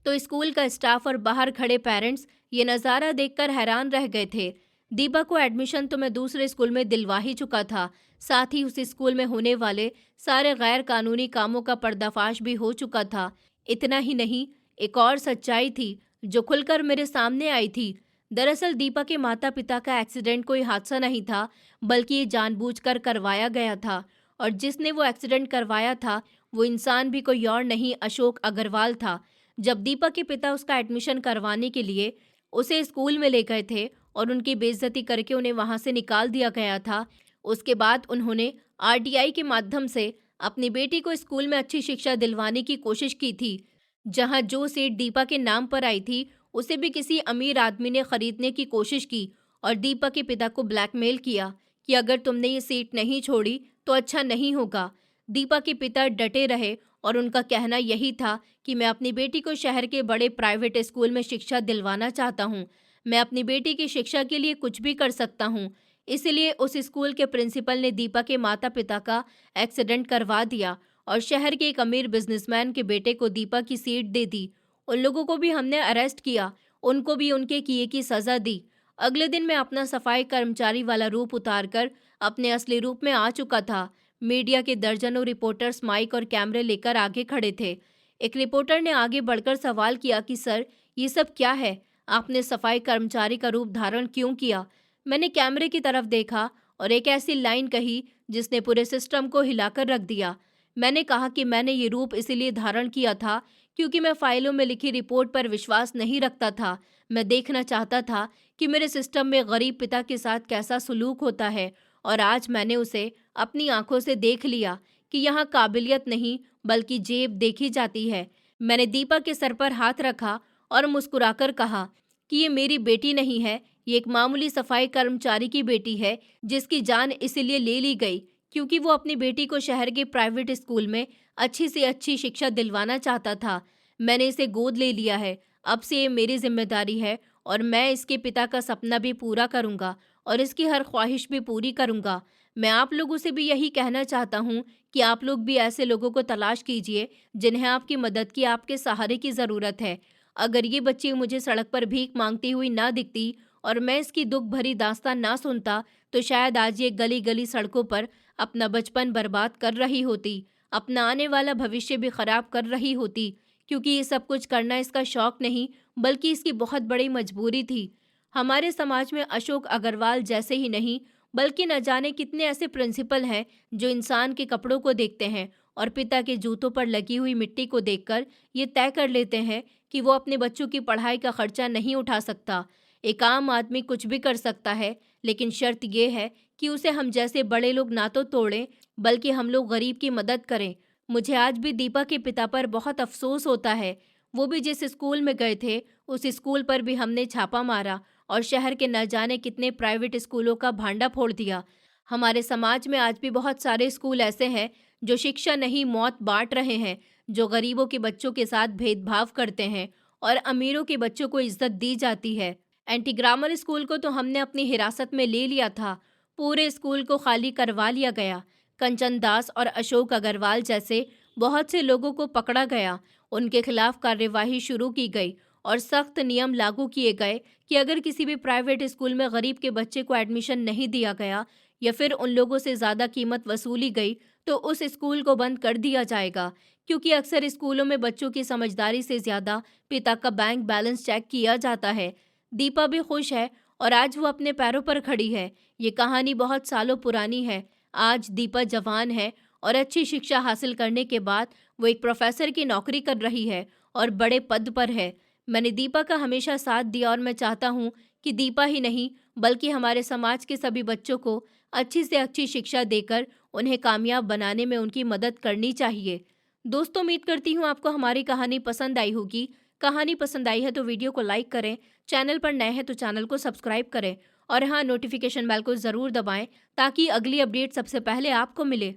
तो स्कूल का स्टाफ और बाहर खड़े पेरेंट्स ये नज़ारा देखकर हैरान रह गए थे। दीपा को एडमिशन तो मैं दूसरे स्कूल में दिलवा ही चुका था, साथ ही उस स्कूल में होने वाले सारे गैर कानूनी कामों का पर्दाफाश भी हो चुका था। इतना ही नहीं, एक और सच्चाई थी जो खुलकर मेरे सामने आई थी। दरअसल दीपा के माता पिता का एक्सीडेंट कोई हादसा नहीं था, बल्कि ये जानबूझकर करवाया गया था। और जिसने वो एक्सीडेंट करवाया था, वो इंसान भी कोई और नहीं, अशोक अग्रवाल था। जब दीपा के पिता उसका एडमिशन करवाने के लिए उसे स्कूल में ले गए थे और उनकी बेइज्जती करके उन्हें वहां से निकाल दिया गया था, उसके बाद उन्होंने आरटीआई के माध्यम से अपनी बेटी को स्कूल में अच्छी शिक्षा दिलवाने की कोशिश की थी। जहां जो सीट दीपा के नाम पर आई थी, उसे भी किसी अमीर आदमी ने खरीदने की कोशिश की और दीपा के पिता को ब्लैकमेल किया कि अगर तुमने ये सीट नहीं छोड़ी तो अच्छा नहीं होगा। दीपा के पिता डटे रहे और उनका कहना यही था कि मैं अपनी बेटी को शहर के बड़े प्राइवेट स्कूल में शिक्षा दिलवाना चाहता हूँ। मैं अपनी बेटी की शिक्षा के लिए कुछ भी कर सकता हूँ। इसलिए उस स्कूल के प्रिंसिपल ने दीपा के माता पिता का एक्सीडेंट करवा दिया और शहर के एक अमीर बिजनेसमैन के बेटे को दीपा की सीट दे दी। उन लोगों को भी हमने अरेस्ट किया, उनको भी उनके किए की सजा दी। अगले दिन मैं अपना सफाई कर्मचारी वाला रूप उतारकर अपने असली रूप में आ चुका था। मीडिया के दर्जनों रिपोर्टर्स माइक और कैमरे लेकर आगे खड़े थे। एक रिपोर्टर ने आगे बढ़कर सवाल किया कि सर, ये सब क्या है? आपने सफाई कर्मचारी का रूप धारण क्यों किया? मैंने कैमरे की तरफ देखा और एक ऐसी लाइन कही जिसने पूरे सिस्टम को हिलाकर रख दिया। मैंने कहा कि मैंने ये रूप इसीलिए धारण किया था क्योंकि मैं फाइलों में लिखी रिपोर्ट पर विश्वास नहीं रखता था। मैं देखना चाहता था कि मेरे सिस्टम में गरीब पिता के साथ कैसा सलूक होता है, और आज मैंने उसे अपनी आंखों से देख लिया कि यहाँ काबिलियत नहीं बल्कि जेब देखी जाती है। मैंने दीपा के सर पर हाथ रखा और मुस्कुराकर कहा कि ये मेरी बेटी नहीं है, ये एक मामूली सफाई कर्मचारी की बेटी है जिसकी जान इसीलिए ले ली गई क्योंकि वो अपनी बेटी को शहर के प्राइवेट स्कूल में अच्छी से अच्छी शिक्षा दिलवाना चाहता था। मैंने इसे गोद ले लिया है, अब से ये मेरी जिम्मेदारी है और मैं इसके पिता का सपना भी पूरा करूंगा और इसकी हर ख्वाहिश भी पूरी करूंगा। मैं आप लोगों से भी यही कहना चाहता हूँ कि आप लोग भी ऐसे लोगों को तलाश कीजिए जिन्हें आपकी मदद की, आपके सहारे की ज़रूरत है। अगर ये बच्ची मुझे सड़क पर भीख मांगती हुई ना दिखती और मैं इसकी दुख भरी दास्तान ना सुनता, तो शायद आज ये गली गली सड़कों पर अपना बचपन बर्बाद कर रही होती, अपना आने वाला भविष्य भी खराब कर रही होती, क्योंकि ये सब कुछ करना इसका शौक नहीं बल्कि इसकी बहुत बड़ी मजबूरी थी। हमारे समाज में अशोक अग्रवाल जैसे ही नहीं बल्कि न जाने कितने ऐसे प्रिंसिपल हैं जो इंसान के कपड़ों को देखते हैं और पिता के जूतों पर लगी हुई मिट्टी को देखकर ये तय कर लेते हैं कि वो अपने बच्चों की पढ़ाई का खर्चा नहीं उठा सकता। एक आम आदमी कुछ भी कर सकता है, लेकिन शर्त ये है कि उसे हम जैसे बड़े लोग ना तो तोड़ें बल्कि हम लोग गरीब की मदद करें। मुझे आज भी दीपा के पिता पर बहुत अफसोस होता है। वो भी जिस स्कूल में गए थे उस स्कूल पर भी हमने छापा मारा और शहर के न जाने कितने प्राइवेट स्कूलों का भांडा फोड़ दिया। हमारे समाज में आज भी बहुत सारे स्कूल ऐसे हैं जो शिक्षा नहीं मौत बांट रहे हैं, जो गरीबों के बच्चों के साथ भेदभाव करते हैं और अमीरों के बच्चों को इज्जत दी जाती है। एंटी ग्रामर स्कूल को तो हमने अपनी हिरासत में ले लिया था, पूरे स्कूल को खाली करवा लिया गया। कंचन दास और अशोक अग्रवाल जैसे बहुत से लोगों को पकड़ा गया, उनके खिलाफ कार्यवाही शुरू की गई और सख्त नियम लागू किए गए कि अगर किसी भी प्राइवेट स्कूल में गरीब के बच्चे को एडमिशन नहीं दिया गया या फिर उन लोगों से ज़्यादा कीमत वसूली गई तो उस स्कूल को बंद कर दिया जाएगा, क्योंकि अक्सर स्कूलों में बच्चों की समझदारी से ज़्यादा पिता का बैंक बैलेंस चेक किया जाता है। दीपा भी खुश है और आज वो अपने पैरों पर खड़ी है। ये कहानी बहुत सालों पुरानी है। आज दीपा जवान है और अच्छी शिक्षा हासिल करने के बाद वो एक प्रोफेसर की नौकरी कर रही है और बड़े पद पर है। मैंने दीपा का हमेशा साथ दिया और मैं चाहता हूँ कि दीपा ही नहीं बल्कि हमारे समाज के सभी बच्चों को अच्छी से अच्छी शिक्षा देकर उन्हें कामयाब बनाने में उनकी मदद करनी चाहिए। दोस्तों, उम्मीद करती हूँ आपको हमारी कहानी पसंद आई होगी। कहानी पसंद आई है तो वीडियो को लाइक करें, चैनल पर नए हैं तो चैनल को सब्सक्राइब करें और हाँ, नोटिफिकेशन बेल को ज़रूर दबाएं ताकि अगली अपडेट सबसे पहले आपको मिले।